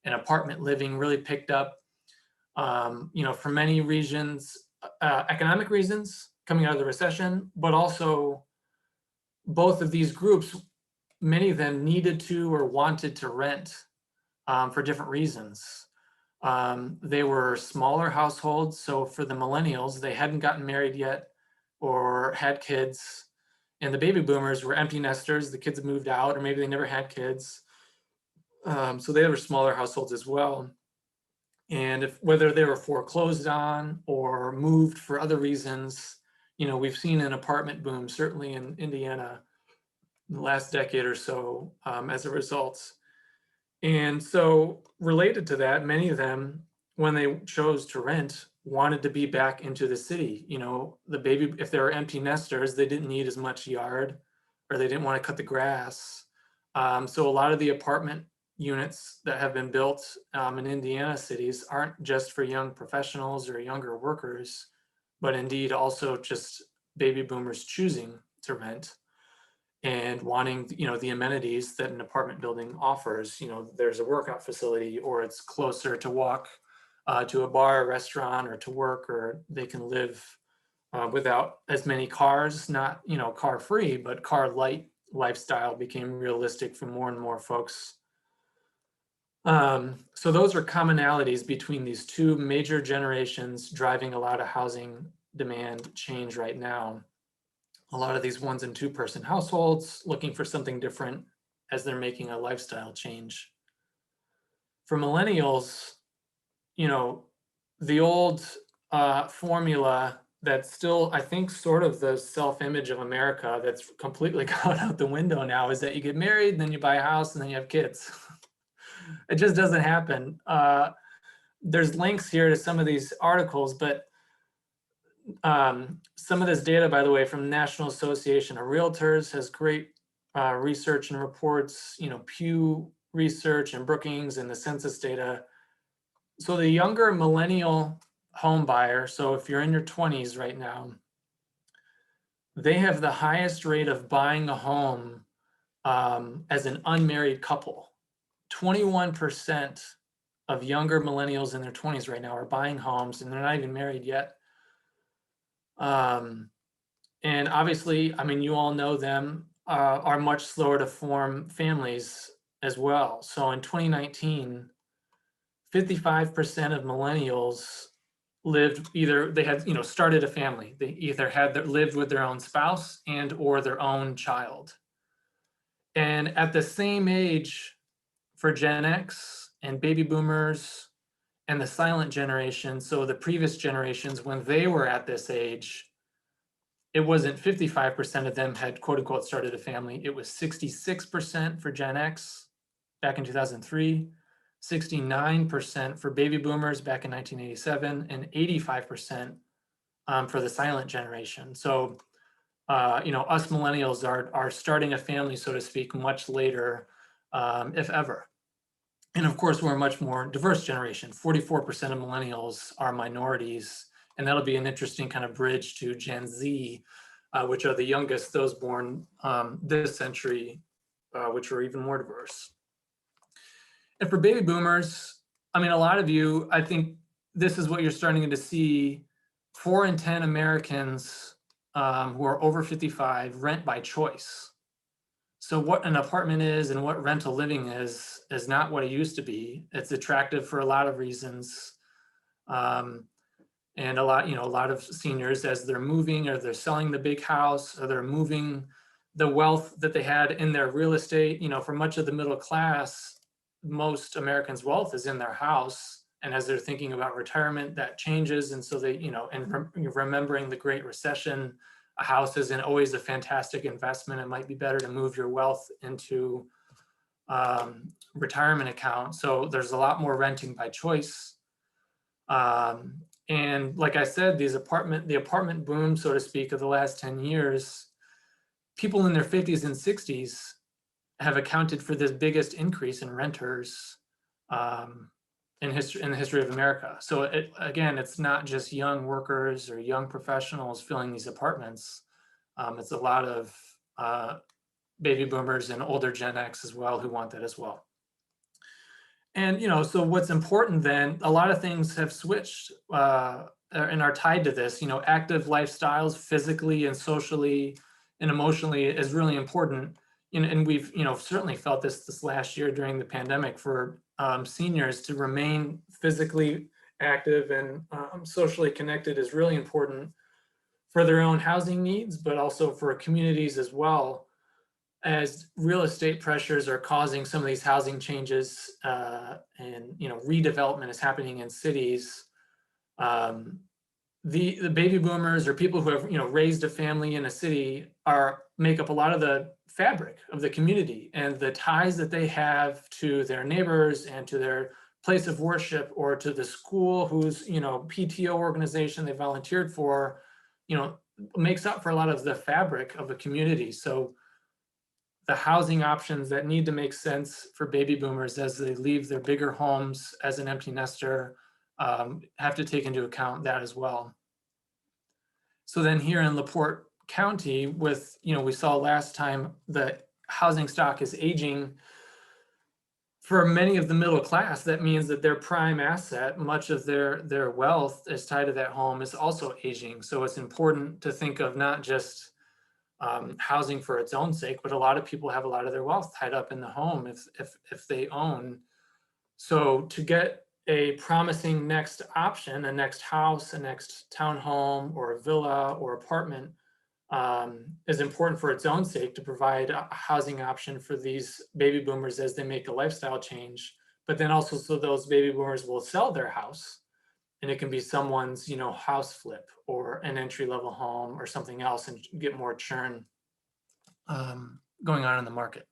and apartment living really picked up, you know, for many regions, economic reasons coming out of the recession, but also both of these groups, many of them needed to or wanted to rent for different reasons. They were smaller households. So for the millennials, they hadn't gotten married yet or had kids. And the baby boomers were empty nesters. The kids had moved out, or maybe they never had kids. So they were smaller households as well. And whether they were foreclosed on or moved for other reasons, you know, we've seen an apartment boom, certainly in Indiana, in the last decade or so as a result. And so related to that, many of them, when they chose to rent, wanted to be back into the city. You know, if they were empty nesters, they didn't need as much yard, or they didn't want to cut the grass. So a lot of the apartment units that have been built in Indiana cities aren't just for young professionals or younger workers, but indeed also just baby boomers choosing to rent and wanting, you know, the amenities that an apartment building offers. You know, there's a workout facility, or it's closer to walk to a bar, or restaurant, or to work, or they can live without as many cars. Not, you know, car free, but car light lifestyle became realistic for more and more folks. So those are commonalities between these two major generations driving a lot of housing demand change right now. A lot of these 1- and 2-person households looking for something different as they're making a lifestyle change. For millennials, you know, the old formula that's still, I think, sort of the self-image of America that's completely gone out the window now, is that you get married, then you buy a house, and then you have kids. It just doesn't happen. There's links here to some of these articles, but some of this data, by the way, from the National Association of Realtors has great research and reports, you know, Pew Research and Brookings and the census data. So the younger millennial home buyer, so if you're in your 20s right now, they have the highest rate of buying a home as an unmarried couple. 21% of younger millennials in their 20s right now are buying homes, and they're not even married yet. And obviously, I mean, you all know them, are much slower to form families as well. So in 2019, 55% of millennials they had, you know, started a family. They either lived with their own spouse and or their own child. And at the same age for Gen X and baby boomers and the silent generation, so the previous generations, when they were at this age, it wasn't 55% of them had quote unquote started a family. It was 66% for Gen X back in 2003, 69% for baby boomers back in 1987, and 85% for the silent generation. So, you know, us millennials are starting a family, so to speak, much later, if ever. And of course, we're a much more diverse generation. 44% of millennials are minorities, and that'll be an interesting kind of bridge to Gen Z, which are the youngest, those born this century, which are even more diverse. And for baby boomers, I mean, a lot of you, I think this is what you're starting to see. 4 in 10 Americans who are over 55 rent by choice. So what an apartment is and what rental living is not what it used to be. It's attractive for a lot of reasons. And a lot of seniors, as they're moving or they're selling the big house or they're moving the wealth that they had in their real estate, you know, for much of the middle class, most Americans' wealth is in their house. And as they're thinking about retirement, that changes. And so they, you know, and remembering the Great Recession, a house isn't always a fantastic investment. It might be better to move your wealth into retirement account. So there's a lot more renting by choice. And like I said, the apartment boom, so to speak, of the last 10 years, people in their 50s and 60s have accounted for this biggest increase in renters in the history of America. So again, it's not just young workers or young professionals filling these apartments. It's a lot of baby boomers and older Gen X as well who want that as well. And, you know, so what's important then, a lot of things have switched and are tied to this. You know, active lifestyles physically and socially and emotionally is really important. And we've, you know, certainly felt this last year during the pandemic for seniors to remain physically active and socially connected is really important for their own housing needs, but also for communities as well, as real estate pressures are causing some of these housing changes and, you know, redevelopment is happening in cities. The baby boomers or people who have, you know, raised a family in a city make up a lot of the fabric of the community and the ties that they have to their neighbors and to their place of worship or to the school whose, PTO organization they volunteered for, makes up for a lot of the fabric of a community. So the housing options that need to make sense for baby boomers as they leave their bigger homes as an empty nester have to take into account that as well. So then here in LaPorte County with, we saw last time the housing stock is aging. For many of the middle class, that means that their prime asset, much of their wealth is tied to that home, is also aging. So it's important to think of not just housing for its own sake, but a lot of people have a lot of their wealth tied up in the home if they own. So to get a promising next option, a next house, a next townhome, or a villa or apartment is important for its own sake to provide a housing option for these baby boomers as they make a lifestyle change, but then also so those baby boomers will sell their house and it can be someone's, house flip or an entry-level home or something else and get more churn going on in the market.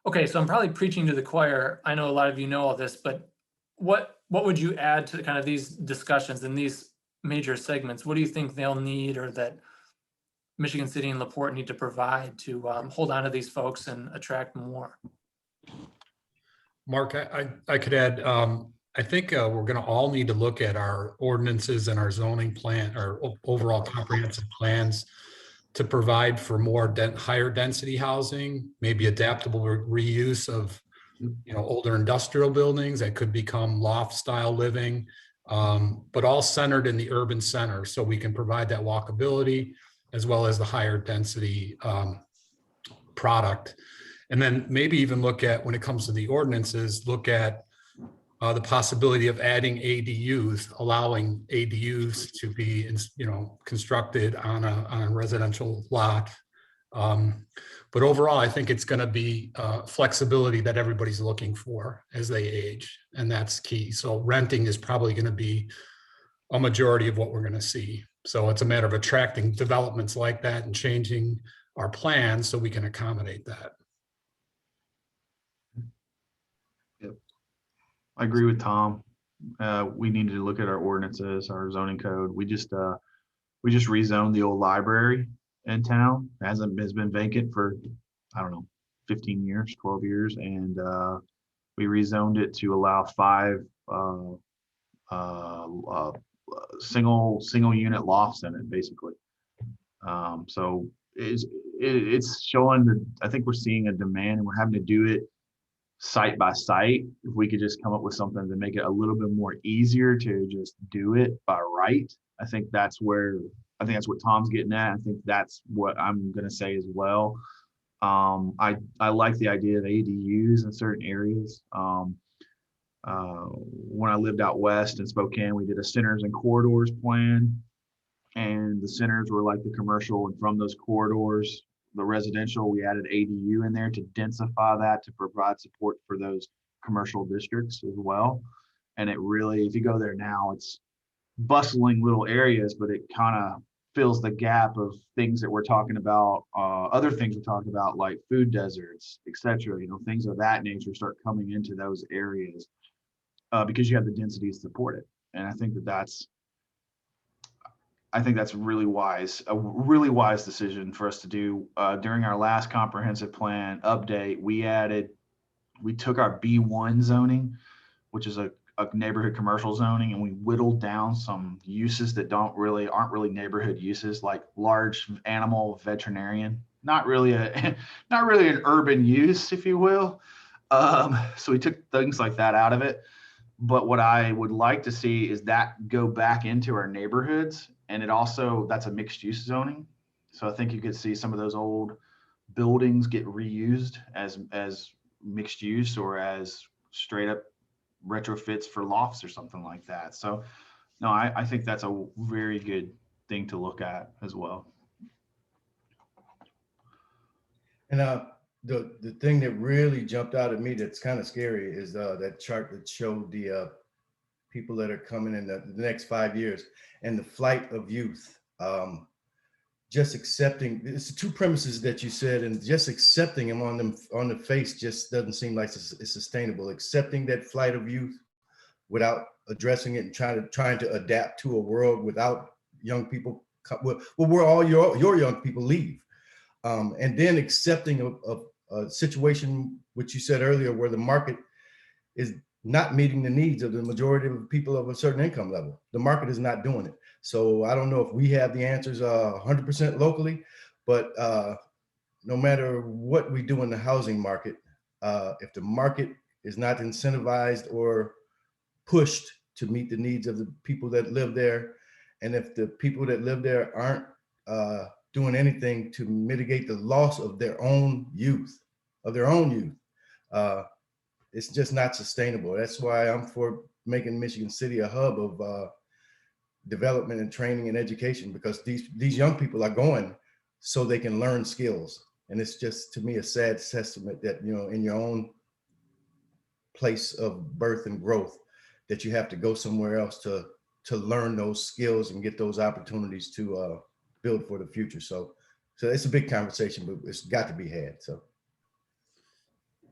Okay, so I'm probably preaching to the choir. I know a lot of you know all this, but what would you add to kind of these discussions and these major segments? What do you think they'll need or that Michigan City and LaPorte need to provide to hold on to these folks and attract more? Mark, I could add, I think we're going to all need to look at our ordinances and our zoning plan, our overall comprehensive plans to provide for more higher density housing, maybe adaptable reuse of older industrial buildings that could become loft style living, but all centered in the urban center so we can provide that walkability as well as the higher density product. And then maybe even look at, when it comes to the ordinances, look at the possibility of adding ADUs, allowing ADUs to be, constructed on a residential lot. But overall, I think it's going to be flexibility that everybody's looking for as they age, and that's key. So renting is probably going to be a majority of what we're going to see. So it's a matter of attracting developments like that and changing our plans so we can accommodate that. I agree with Tom. We need to look at our ordinances, our zoning code. We just rezoned the old library in town. Has been vacant for, I don't know, 15 years, 12 years. And we rezoned it to allow 5 single unit lofts in it, basically. So it's showing that I think we're seeing a demand and we're having to do it site by site. If we could just come up with something to make it a little bit more easier to just do it by right, I think that's what Tom's getting at. I think that's what I'm going to say as well. I like the idea of ADUs in certain areas. When I lived out west in Spokane, we did a centers and corridors plan, and the centers were like the commercial, and from those corridors, the residential, we added ADU in there to densify that, to provide support for those commercial districts as well. And it really, if you go there now, it's bustling little areas, but it kind of fills the gap of things that we're talking about, other things we're talking about, like food deserts, etc. Things of that nature start coming into those areas because you have the density to support it. And I think that's really wise, a really wise decision for us to do. During our last comprehensive plan update, we took our B1 zoning, which is a neighborhood commercial zoning, and we whittled down some uses that aren't really neighborhood uses, like large animal veterinarian, not really an urban use, if you will. So we took things like that out of it. But what I would like to see is that go back into our neighborhoods. And that's a mixed use zoning. So I think you could see some of those old buildings get reused as mixed use or as straight up retrofits for lofts or something like that. So no, I think that's a very good thing to look at as well. And the thing that really jumped out at me that's kind of scary is that chart that showed the people that are coming in the next 5 years and the flight of youth. just accepting, it's the two premises that you said, and just accepting them on the face just doesn't seem like it's sustainable. Accepting that flight of youth without addressing it and trying to adapt to a world without young people, well, where all your young people leave. And then accepting a situation, which you said earlier, where the market is not meeting the needs of the majority of people of a certain income level. The market is not doing it. So I don't know if we have the answers 100% locally, but no matter what we do in the housing market, if the market is not incentivized or pushed to meet the needs of the people that live there, and if the people that live there aren't doing anything to mitigate the loss of their own youth, it's just not sustainable. That's why I'm for making Michigan City a hub of development and training and education, because these young people are going so they can learn skills. And it's just, to me, a sad testament that, you know, in your own place of birth and growth, that you have to go somewhere else to learn those skills and get those opportunities to build for the future. So it's a big conversation, but it's got to be had. So,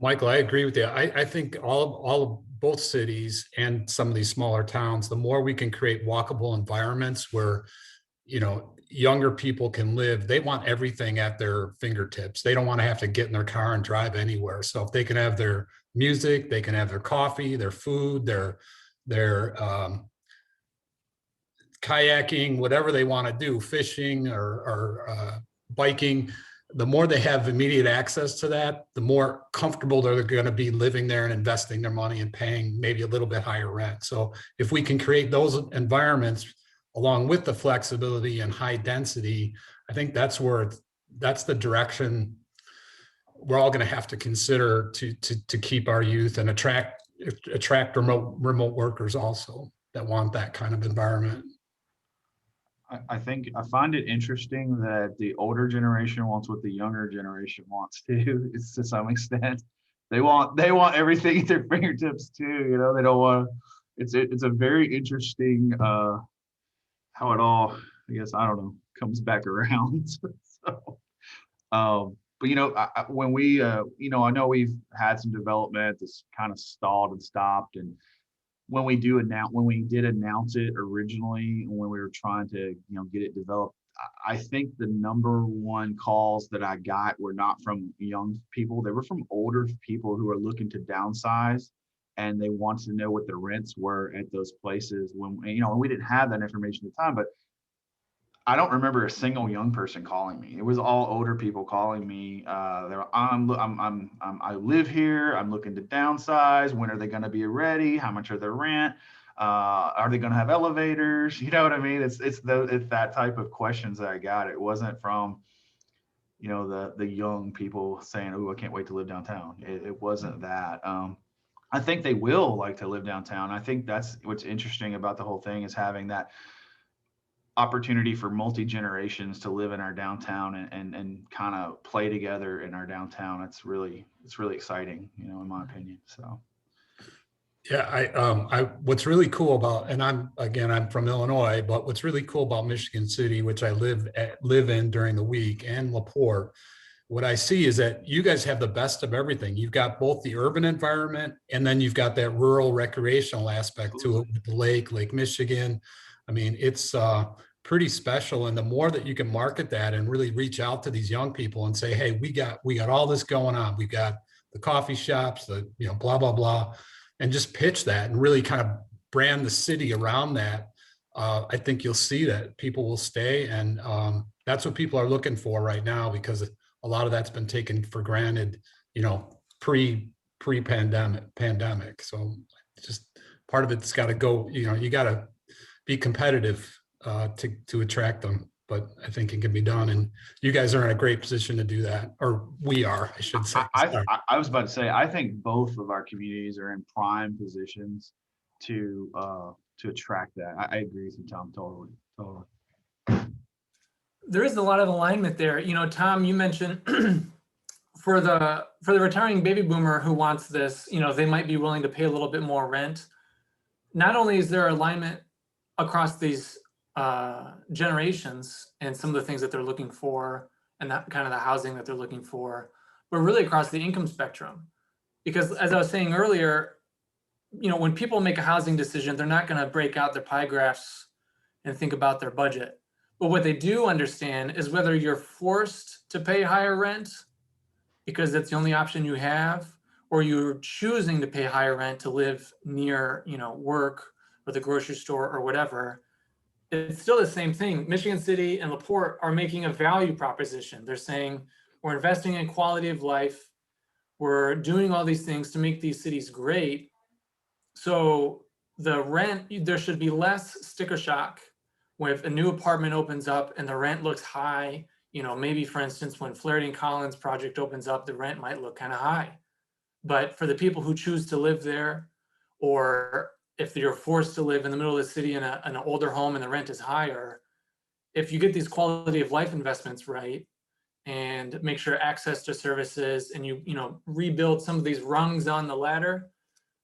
Michael, I agree with you. I think all of both cities and some of these smaller towns, the more we can create walkable environments where, you know, younger people can live, they want everything at their fingertips. They don't want to have to get in their car and drive anywhere. So if they can have their music, they can have their coffee, their food, their kayaking, whatever they want to do, fishing or biking, the more they have immediate access to that, the more comfortable they're going to be living there and investing their money and paying maybe a little bit higher rent. So if we can create those environments along with the flexibility and high density, I think that's the direction we're all going to have to consider to keep our youth and attract remote workers also that want that kind of environment. I think I find it interesting that the older generation wants what the younger generation wants too. It's to some extent, they want everything at their fingertips too. You know, they don't want. It's a very interesting how it all, I guess, I don't know, comes back around. So, but you know, when we you know, I know we've had some development that's kind of stalled and stopped, and when we did announce it originally, when we were trying to, you know, get it developed, I think the number one calls that I got were not from young people. They were from older people who are looking to downsize, and they wanted to know what the rents were at those places. When, you know, we didn't have that information at the time, but I don't remember a single young person calling me. It was all older people calling me. I live here. I'm looking to downsize. When are they going to be ready? How much are their rent? Are they going to have elevators? You know what I mean? It's that type of questions that I got. It wasn't from, you know, the young people saying, "Oh, I can't wait to live downtown." It wasn't that. I think they will like to live downtown. I think that's what's interesting about the whole thing, is having that opportunity for multi-generations to live in our downtown and kind of play together in our downtown. It's really exciting, you know, in my opinion. So yeah, what's really cool about, and I'm from Illinois, but what's really cool about Michigan City, which I live in during the week, and LaPorte, what I see is that you guys have the best of everything. You've got both the urban environment, and then you've got that rural recreational aspect to it with the Lake Michigan. I mean, it's pretty special. And the more that you can market that and really reach out to these young people and say, hey, we got all this going on. We've got the coffee shops, the, you know, blah, blah, blah, and just pitch that and really kind of brand the city around that. I think you'll see that people will stay. And that's what people are looking for right now, because a lot of that's been taken for granted, you know, pre-pandemic. So just part of it's got to go, you know, you got to be competitive to attract them, but I think it can be done, and you guys are in a great position to do that, or we are, I should say. I was about to say, I think both of our communities are in prime positions to attract that. I agree with you, Tom, totally. There is a lot of alignment there. You know, Tom, you mentioned for the retiring baby boomer who wants this, you know, they might be willing to pay a little bit more rent. Not only is there alignment across these generations and some of the things that they're looking for and that kind of the housing that they're looking for, but really across the income spectrum. Because as I was saying earlier, you know, when people make a housing decision, they're not going to break out their pie graphs and think about their budget. But what they do understand is whether you're forced to pay higher rent because that's the only option you have, or you're choosing to pay higher rent to live near, you know, work or the grocery store or whatever, it's still the same thing. Michigan City and LaPorte are making a value proposition. They're saying we're investing in quality of life. We're doing all these things to make these cities great. So the rent, there should be less sticker shock when a new apartment opens up and the rent looks high. You know, maybe for instance, when Flaherty and Collins project opens up, the rent might look kind of high. But for the people who choose to live there, or if you're forced to live in the middle of the city in an older home and the rent is higher, if you get these quality of life investments right and make sure access to services and you know, rebuild some of these rungs on the ladder,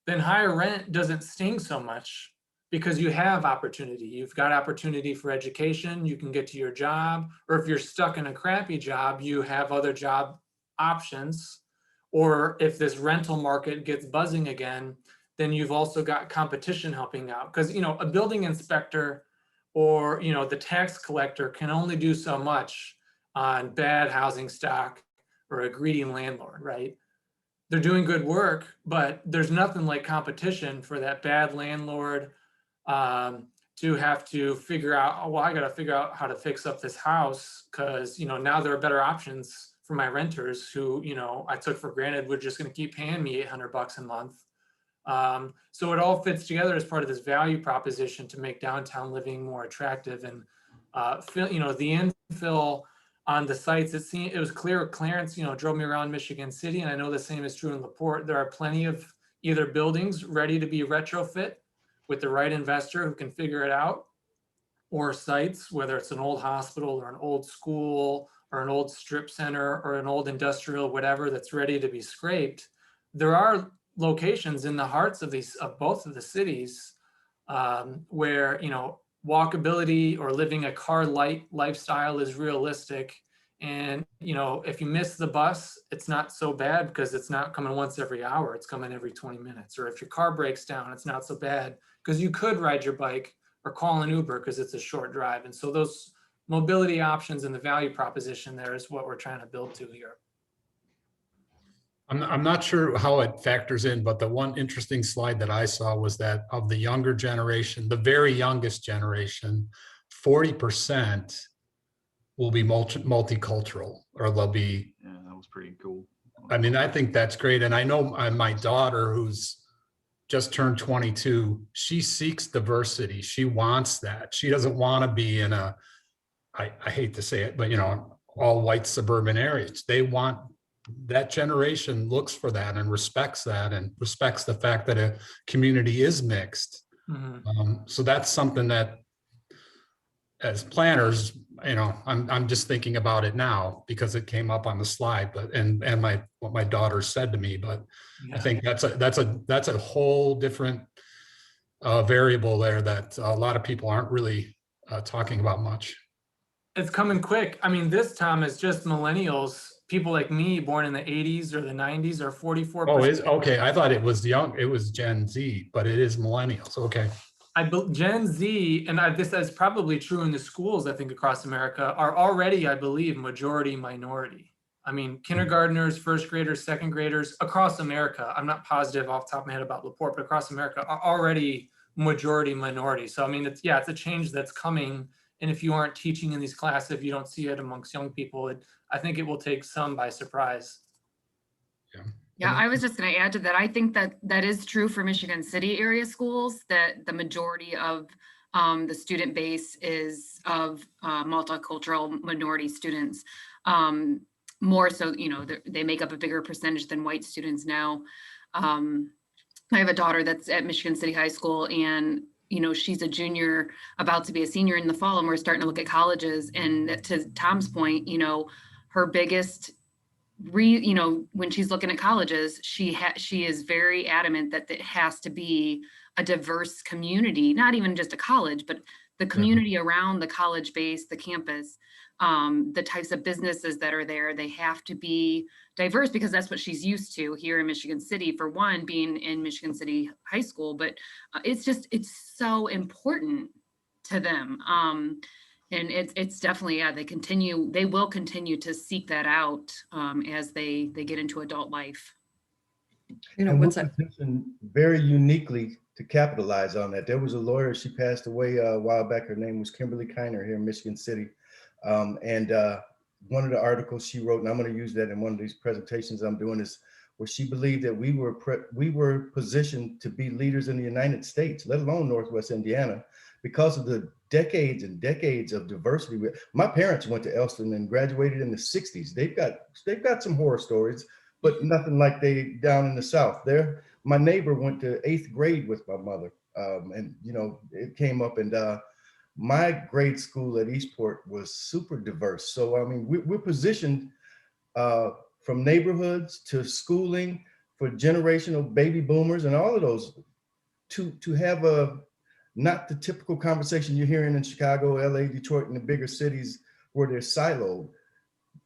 then higher rent doesn't sting so much because you have opportunity. You've got opportunity for education, you can get to your job, or if you're stuck in a crappy job, you have other job options. Or if this rental market gets buzzing again, then you've also got competition helping out. Because, you know, a building inspector or, you know, the tax collector can only do so much on bad housing stock or a greedy landlord, right? They're doing good work, but there's nothing like competition for that bad landlord to have to figure out, oh, well, I got to figure out how to fix up this house because, you know, now there are better options for my renters who, you know, I took for granted we're just going to keep paying me $800 a month. So it all fits together as part of this value proposition to make downtown living more attractive. And you know, the infill on the sites, it was clear. Clarence, you know, drove me around Michigan City, and I know the same is true in LaPorte. There are plenty of either buildings ready to be retrofit with the right investor who can figure it out, or sites, whether it's an old hospital or an old school or an old strip center or an old industrial, whatever, that's ready to be scraped. There are locations in the hearts of both of the cities where, you know, walkability or living a car light lifestyle is realistic. And, you know, if you miss the bus, it's not so bad because it's not coming once every hour, it's coming every 20 minutes. Or if your car breaks down, it's not so bad because you could ride your bike or call an Uber because it's a short drive. And so those mobility options and the value proposition there is what we're trying to build to here. I'm not sure how it factors in, but the one interesting slide that I saw was that of the younger generation, the very youngest generation, 40% will be multicultural, or they'll be. Yeah, that was pretty cool. I mean, I think that's great. And I know my daughter, who's just turned 22, she seeks diversity. She wants that. She doesn't want to be in I hate to say it, but, you know, all white suburban areas. They want, that generation looks for that and respects the fact that a community is mixed. Mm-hmm. So that's something that, as planners, you know, I'm just thinking about it now because it came up on the slide, but and what my daughter said to me, but yeah. I think that's a whole different variable there that a lot of people aren't really talking about much. It's coming quick. I mean, this, Tom, is just millennials. People like me born in the 80s or the 90s are 44%. Oh, okay. I thought it was it was Gen Z, but it is millennials. Okay. Gen Z, and this is probably true in the schools, I think, across America, are already, I believe, majority minority. I mean, kindergartners, first graders, second graders across America, I'm not positive off the top of my head about LaPorte, but across America are already majority minority. So, I mean, it's a change that's coming. And if you aren't teaching in these classes, if you don't see it amongst young people, I think it will take some by surprise. Yeah, I was just going to add to that. I think that is true for Michigan City area schools, that the majority of the student base is of multicultural minority students. More so, you know, they make up a bigger percentage than white students now. I have a daughter that's at Michigan City High School, and you know, she's a junior, about to be a senior in the fall, and we're starting to look at colleges. And to Tom's point, you know, her biggest you know, when she's looking at colleges, she is very adamant that it has to be a diverse community, not even just a college, but the community around the college base, the campus, the types of businesses that are there, they have to be diverse because that's what she's used to here in Michigan City, for one, being in Michigan City High School, but it's so important to them. And it's definitely, yeah, they will continue to seek that out as they get into adult life. You know, And what's we're that? positioned very uniquely to capitalize on that. There was a lawyer, she passed away a while back. Her name was Kimberly Kiner here in Michigan City. And one of the articles she wrote, and I'm going to use that in one of these presentations I'm doing, is where she believed that we were positioned to be leaders in the United States, let alone Northwest Indiana, because of the decades and decades of diversity. My parents went to Elston and graduated in the 60s. They've got some horror stories, but nothing like they down in the South. There, my neighbor went to 8th grade with my mother, and you know, it came up, and my grade school at Eastport was super diverse. So I mean, we're positioned from neighborhoods to schooling for generational baby boomers and all of those to have a not the typical conversation you're hearing in Chicago, LA, Detroit, and the bigger cities where they're siloed.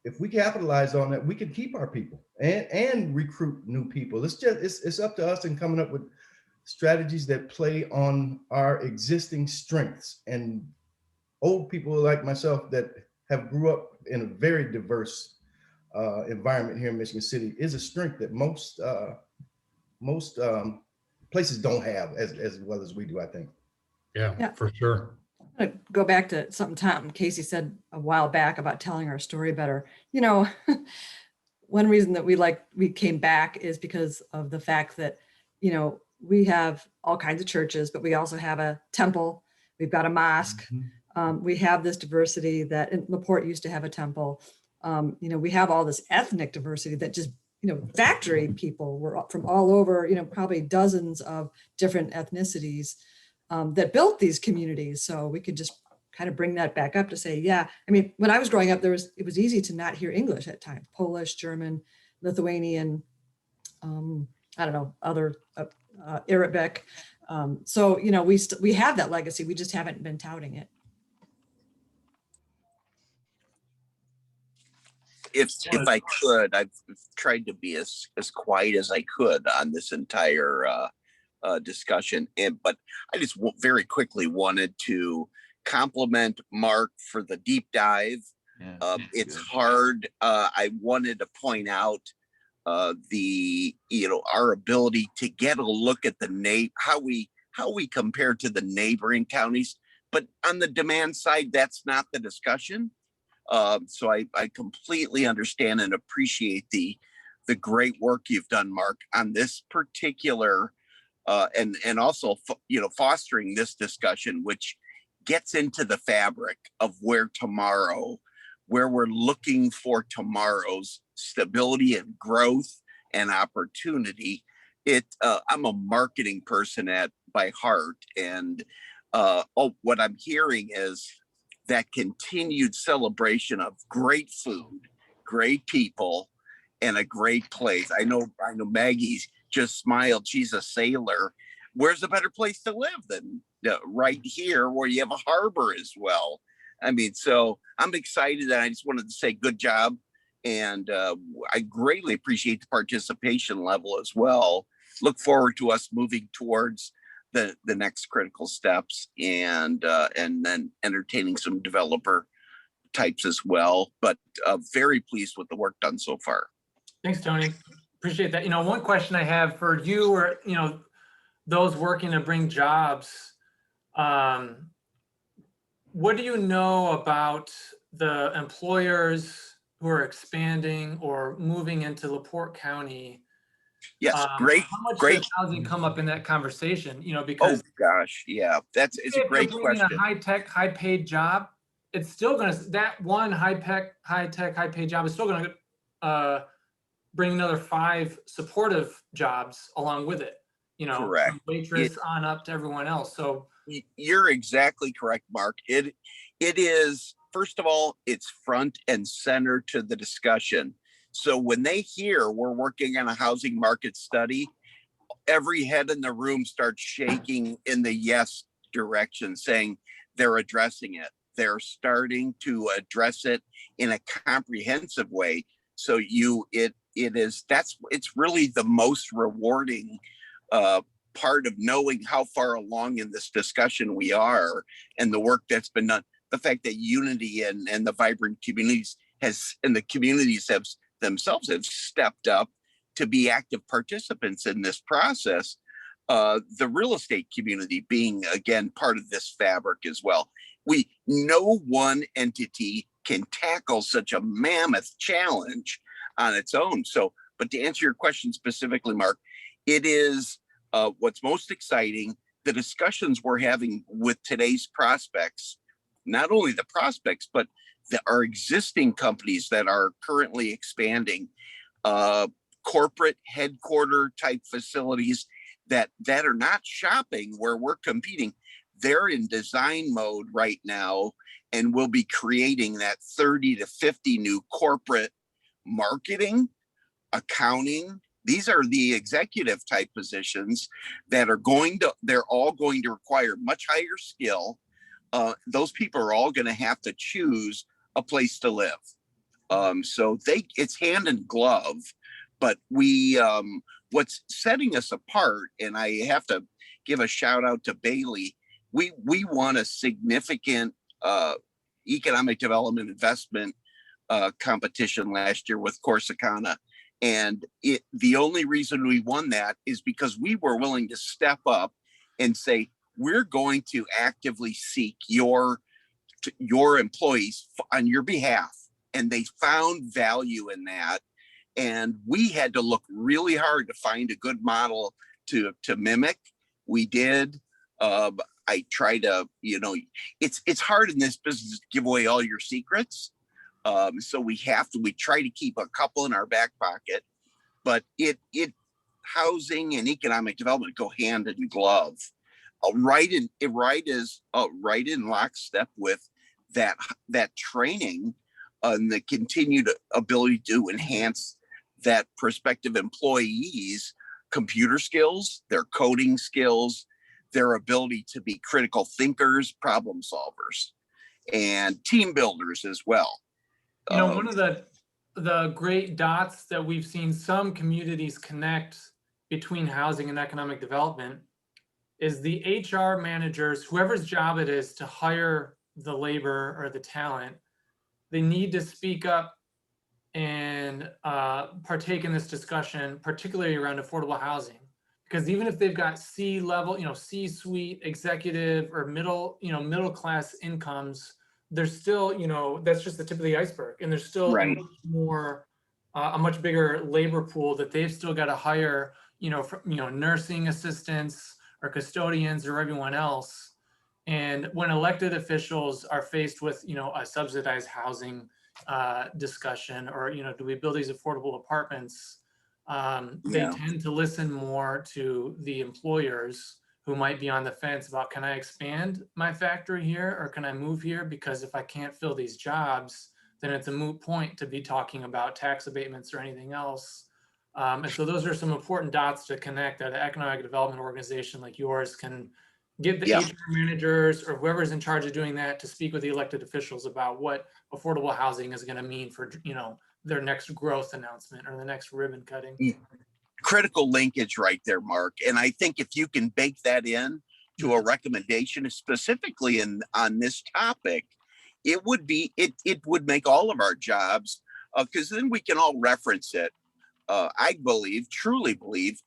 If we capitalize on that, we can keep our people and recruit new people. It's up to us in coming up with strategies that play on our existing strengths. And old people like myself that have grew up in a very diverse environment here in Michigan City is a strength that most places don't have as well as we do, I think. Yeah, for sure. I'm gonna go back to something Tom Casey said a while back about telling our story better. You know, one reason that we came back is because of the fact that, you know, we have all kinds of churches, but we also have a temple. We've got a mosque. We have this diversity that in LaPorte used to have a temple. You know, we have all this ethnic diversity that just, you know, factory people were from all over, you know, probably dozens of different ethnicities that built these communities. So we could just kind of bring that back up to say, yeah, I mean, when I was growing up, it was easy to not hear English at times, Polish, German, Lithuanian, I don't know, other Arabic. So, you know, we have that legacy. We just haven't been touting it. If I could, I've tried to be as quiet as I could on this entire discussion, but I just very quickly wanted to compliment Mark for the deep dive. Yeah, it's good. Hard. I wanted to point out our ability to get a look at how we compare to the neighboring counties, but on the demand side, that's not the discussion. So I completely understand and appreciate the great work you've done, Mark, on this particular and also fostering this discussion, which gets into the fabric of where we're looking for tomorrow's stability and growth and opportunity. I'm a marketing person by heart, and what I'm hearing is that continued celebration of great food, great people, and a great place. I know Maggie's just smiled. She's a sailor. Where's a better place to live than right here where you have a harbor as well? I mean, so I'm excited, and I just wanted to say good job. And I greatly appreciate the participation level as well. Look forward to us moving towards the next critical steps and then entertaining some developer types as well. But very pleased with the work done so far. Thanks, Tony. Appreciate that. You know, one question I have for you, or those working to bring jobs, what do you know about the employers who are expanding or moving into LaPorte County? Yes, great. How much great. does housing come up in that conversation? Because gosh, yeah, it's a great question. A high-tech, high-paid job, it's still going to, that one high-tech, high-paid job is still going to bring another 5 supportive jobs along with it. Correct. From waitress on up to everyone else. So you're exactly correct, Mark. It is, first of all, it's front and center to the discussion. So when they hear we're working on a housing market study, every head in the room starts shaking in the yes direction, saying they're addressing it. They're starting to address it in a comprehensive way. So it's really the most rewarding part of knowing how far along in this discussion we are and the work that's been done. The fact that Unity and the vibrant communities the communities themselves have stepped up to be active participants in this process. The real estate community being, again, part of this fabric as well. No one entity can tackle such a mammoth challenge on its own. So, but to answer your question specifically, Mark, it is what's most exciting, the discussions we're having with today's prospects, not only the prospects, but our existing companies that are currently expanding, corporate headquarter type facilities that are not shopping where we're competing. They're in design mode right now, and we'll be creating that 30 to 50 new corporate marketing, accounting. These are the executive type positions that they're all going to require much higher skill. Those people are all going to have to choose a place to live. So it's hand in glove, but what's setting us apart, and I have to give a shout out to Bailey. We won a significant economic development investment competition last year with Corsicana. And the only reason we won that is because we were willing to step up and say, we're going to actively seek your employees on your behalf. And they found value in that. And we had to look really hard to find a good model to mimic. We did. I try to, it's hard in this business to give away all your secrets. So we try to keep a couple in our back pocket, but housing and economic development go hand in glove. Right in lockstep with that training and the continued ability to enhance that prospective employees' computer skills, their coding skills, their ability to be critical thinkers, problem solvers, and team builders as well. One of the great dots that we've seen some communities connect between housing and economic development is the HR managers, whoever's job it is to hire the labor or the talent. They need to speak up and partake in this discussion, particularly around affordable housing. Because even if they've got C-level, C-suite, executive, or middle class incomes, there's still, that's just the tip of the iceberg. And there's still Right. a much bigger labor pool that they've still got to hire, nursing assistants or custodians or everyone else. And when elected officials are faced with, a subsidized housing discussion, or, do we build these affordable apartments? They tend to listen more to the employers who might be on the fence about, can I expand my factory here or can I move here? Because if I can't fill these jobs, then it's a moot point to be talking about tax abatements or anything else. And so those are some important dots to connect that an economic development organization like yours can get the HR managers or whoever's in charge of doing that to speak with the elected officials about what affordable housing is going to mean for, their next growth announcement or the next ribbon cutting. Critical linkage right there, Mark. And I think if you can bake that in to a recommendation specifically on this topic, it would make all of our jobs, because then we can all reference it. I truly believe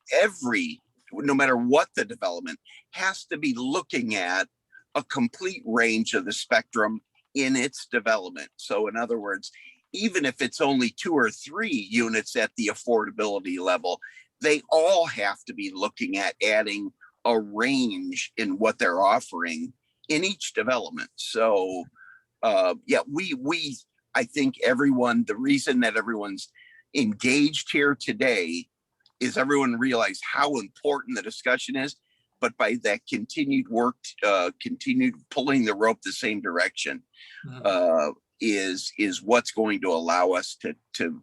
no matter what the development, has to be looking at a complete range of the spectrum in its development. So in other words, even if it's only 2 or 3 units at the affordability level, they all have to be looking at adding a range in what they're offering in each development. So I think the reason that everyone's engaged here today is everyone realized how important the discussion is, but by that continued work, continued pulling the rope the same direction, is what's going to allow us to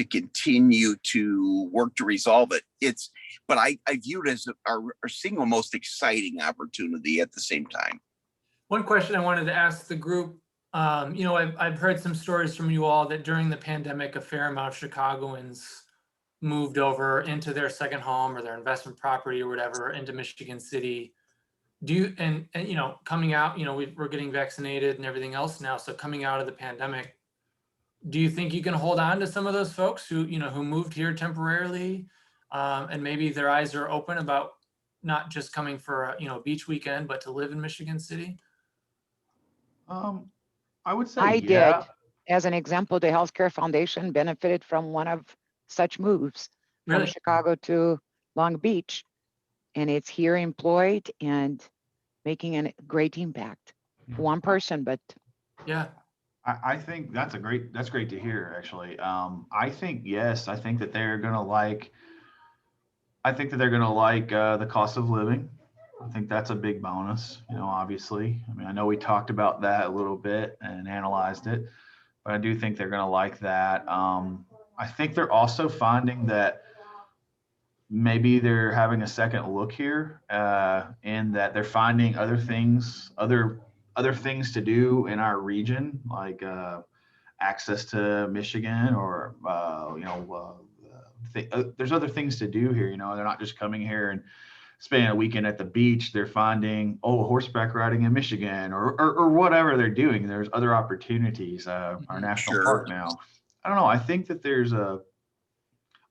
continue to work to resolve it. But I view it as our single most exciting opportunity at the same time. One question I wanted to ask the group, you know, I've heard some stories from you all that during the pandemic, a fair amount of Chicagoans moved over into their second home or their investment property or whatever into Michigan City. Do you, and you know, coming out, you know, we're getting vaccinated and everything else now. So coming out of the pandemic, do you think you can hold on to some of those folks who, you know, who moved here temporarily, and maybe their eyes are open about not just coming for a, you know, beach weekend, but to live in Michigan City? I would say, I yeah. did. As an example, the Healthcare Foundation benefited from one of such moves from Really? Chicago to Long Beach. And it's here employed and making a great impact. One person, but Yeah. I think that's great to hear, actually. I think, yes, I think that they're going to like, the cost of living. I think that's a big bonus, you know, obviously. I mean, I know we talked about that a little bit and analyzed it, but I do think they're going to like that. I think they're also finding that maybe they're having a second look here, in that they're finding other things to do in our region, like access to Michigan, or there's other things to do here. You know, they're not just coming here and spending a weekend at the beach. They're finding, horseback riding in Michigan, or whatever they're doing. There's other opportunities. Our national Sure. park now. I don't know. I think that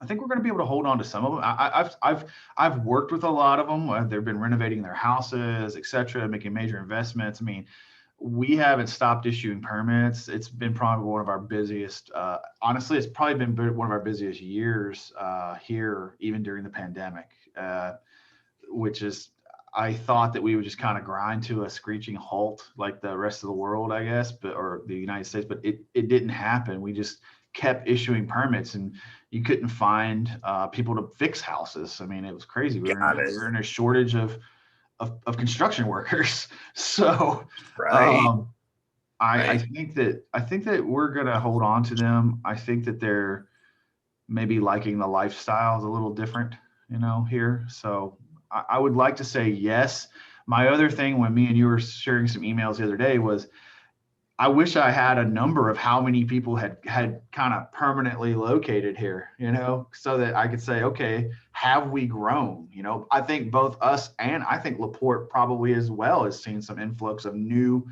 I think we're going to be able to hold on to some of them. I've worked with a lot of them. They've been renovating their houses, et cetera, making major investments. I mean, we haven't stopped issuing permits. It's been probably one of our busiest, honestly, it's probably been one of our busiest years here, even during the pandemic, which is, I thought that we would just kind of grind to a screeching halt like the rest of the world, I guess, or the United States, but it didn't happen. We just kept issuing permits, and you couldn't find people to fix houses. I mean, it was crazy. We were in a shortage of construction workers. So Right. I think that we're gonna hold on to them. I think that they're maybe liking the lifestyles a little different, you know, here. So I would like to say yes. My other thing, when me and you were sharing some emails the other day, was I wish I had a number of how many people had kind of permanently located here, you know, so that I could say, okay, have we grown? You know, I think both us and I think LaPorte probably as well has seen some influx of new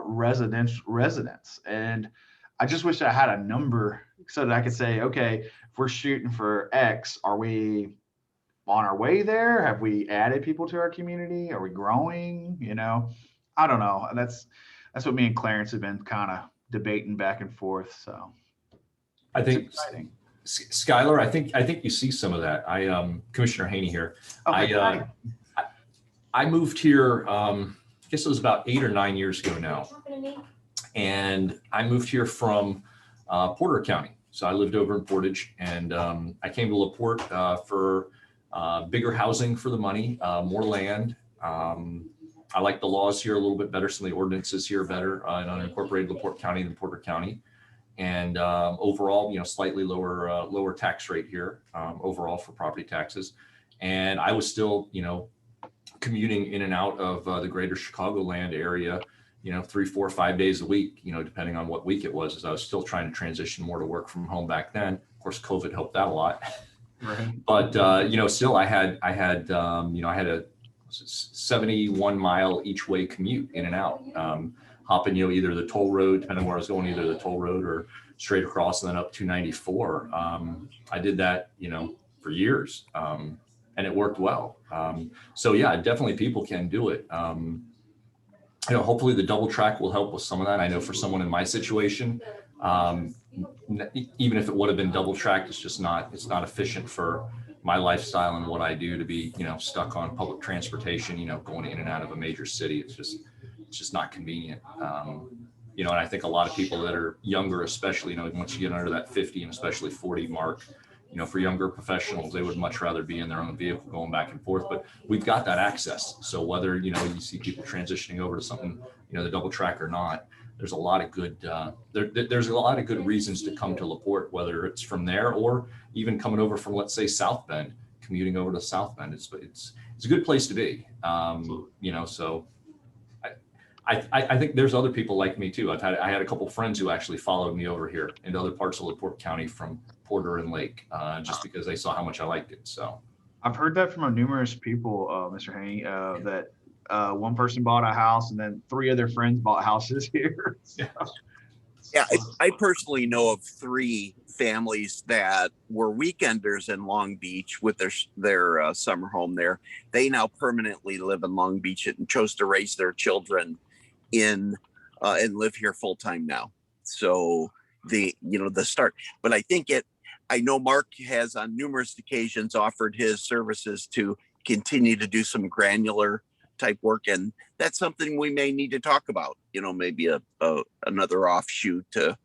residents. And I just wish I had a number so that I could say, okay, if we're shooting for X, are we on our way there? Have we added people to our community? Are we growing? You know, I don't know. That's what me and Clarence have been kind of debating back and forth. So I think, Skylar, I think you see some of that. Commissioner Haney here. Okay. I moved here, I guess it was about 8 or 9 years ago now. And I moved here from Porter County. So I lived over in Portage, and I came to LaPorte for bigger housing for the money, more land. I like the laws here a little bit better. Some of the ordinances here are better in unincorporated LaPorte County than Porter County. And overall, you know, slightly lower tax rate here overall for property taxes. And I was still, you know, commuting in and out of the greater Chicagoland area, you know, 3, 4, 5 days a week, you know, depending on what week it was, as I was still trying to transition more to work from home back then. Of course, COVID helped that a lot. Right. But, you know, still I had a 71 mile each way commute in and out, hopping, you know, either the toll road, depending on where I was going, either the toll road or straight across and then up 294. I did that, you know, for years, and it worked well. So yeah, definitely people can do it. You know, hopefully the double track will help with some of that. I know for someone in my situation, even if it would have been double tracked, it's not efficient for my lifestyle and what I do to be, you know, stuck on public transportation, you know, going in and out of a major city. It's just not convenient. You know, and I think a lot of people that are younger, especially, you know, once you get under that 50 and especially 40 mark, you know, for younger professionals, they would much rather be in their own vehicle going back and forth, but we've got that access. So whether, you know, you see people transitioning over to something, you know, the double track or not, there's a lot of good, there's a lot of good reasons to come to LaPorte, whether it's from there or even coming over from, let's say, South Bend, commuting over to South Bend. It's a good place to be, you know, so I think there's other people like me too. I had a couple friends who actually followed me over here into other parts of LaPorte County from Porter and Lake, just because they saw how much I liked it. So I've heard that from numerous people, Mr. Haney, that one person bought a house and then 3 of their friends bought houses here. So, Yeah, I personally know of 3 families that were weekenders in Long Beach with their summer home there. They now permanently live in Long Beach and chose to raise their children in and live here full time now. So the start, but I know Mark has on numerous occasions offered his services to continue to do some granular type work, and that's something we may need to talk about. Maybe another offshoot to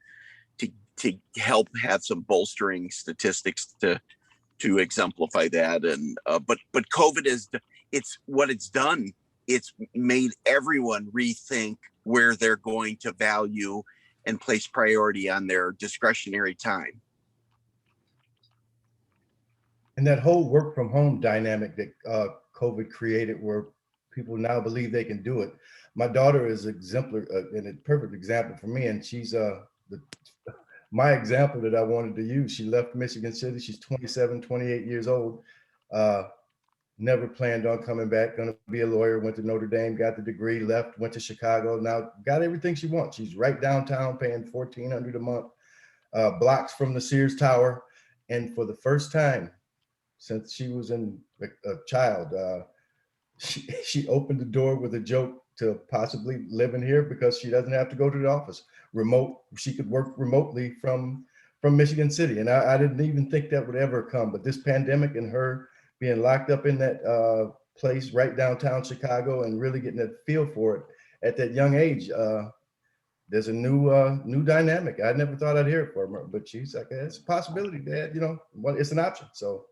help have some bolstering statistics to exemplify that. And but COVID it's what it's done. It's made everyone rethink where they're going to value and place priority on their discretionary time. And that whole work from home dynamic that COVID created, where people now believe they can do it. My daughter is exemplar and a perfect example for me, and she's my example that I wanted to use. She left Michigan City. She's 27, 28 years old. Never planned on coming back, gonna be a lawyer, went to Notre Dame, got the degree, left, went to Chicago, now got everything she wants. She's right downtown paying $1,400 a month, blocks from the Sears Tower. And for the first time since she was a child, she opened the door with a joke to possibly living here because she doesn't have to go to the office. She could work remotely from Michigan City. And I didn't even think that would ever come, but this pandemic and her being locked up in that place right downtown Chicago and really getting that feel for it at that young age, there's a new dynamic. I never thought I'd hear it from her, but she's like, it's a possibility, Dad. It's an option. So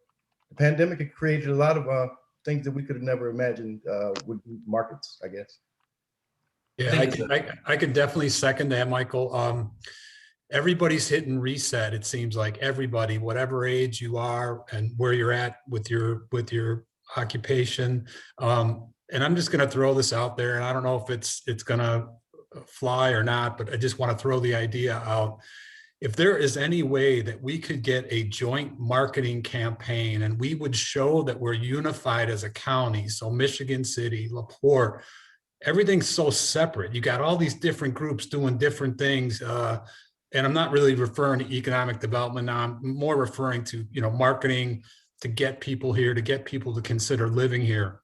the pandemic had created a lot of things that we could have never imagined would be markets, I guess. Yeah, I could definitely second that, Michael. Everybody's hitting reset. It seems like everybody, whatever age you are and where you're at with your occupation. And I'm just going to throw this out there, and I don't know if it's going to fly or not, but I just want to throw the idea out. If there is any way that we could get a joint marketing campaign and we would show that we're unified as a county, so Michigan City, LaPorte, everything's so separate. You got all these different groups doing different things. And I'm not really referring to economic development now. I'm more referring to, marketing to get people here, to get people to consider living here.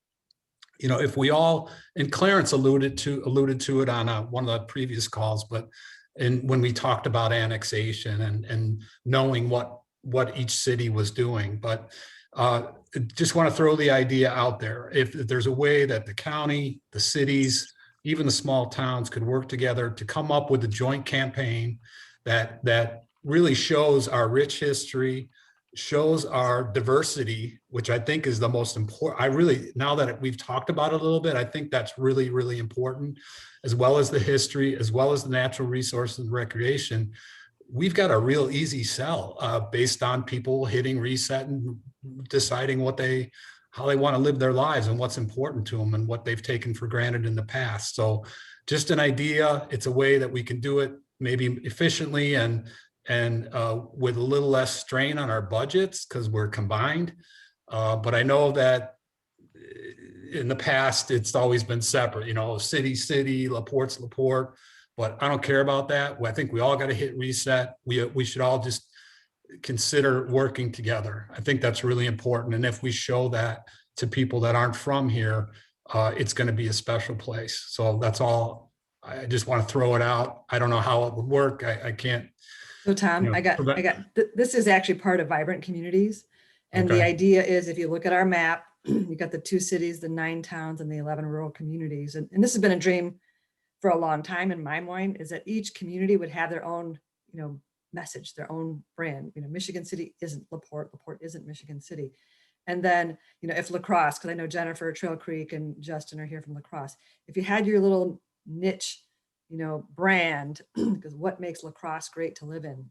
If we all, and Clarence alluded to it on one of the previous calls, but when we talked about annexation and knowing what each city was doing, but just want to throw the idea out there. If there's a way that the county, the cities, even the small towns could work together to come up with a joint campaign that really shows our rich history, shows our diversity, which I think is the most important. Now that we've talked about it a little bit, I think that's really, really important, as well as the history, as well as the natural resources and recreation. We've got a real easy sell based on people hitting reset and deciding how they want to live their lives and what's important to them and what they've taken for granted in the past. So just an idea. It's a way that we can do it maybe efficiently and with a little less strain on our budgets because we're combined. But I know that in the past, it's always been separate, city, LaPorte's LaPorte, but I don't care about that. I think we all got to hit reset. We should all just consider working together. I think that's really important. And if we show that to people that aren't from here, it's going to be a special place. So that's all. I just want to throw it out. I don't know how it would work. I can't. So Tom, this is actually part of Vibrant Communities. And the idea is, if you look at our map, you got the 2 cities, the 9 towns, and the 11 rural communities. And this has been a dream for a long time in my mind, is that each community would have their own, message, their own brand. Michigan City isn't LaPorte, LaPorte isn't Michigan City. And then, if La Crosse, because I know Jennifer, Trail Creek, and Justin are here from La Crosse, if you had your little niche, brand, because what makes La Crosse great to live in?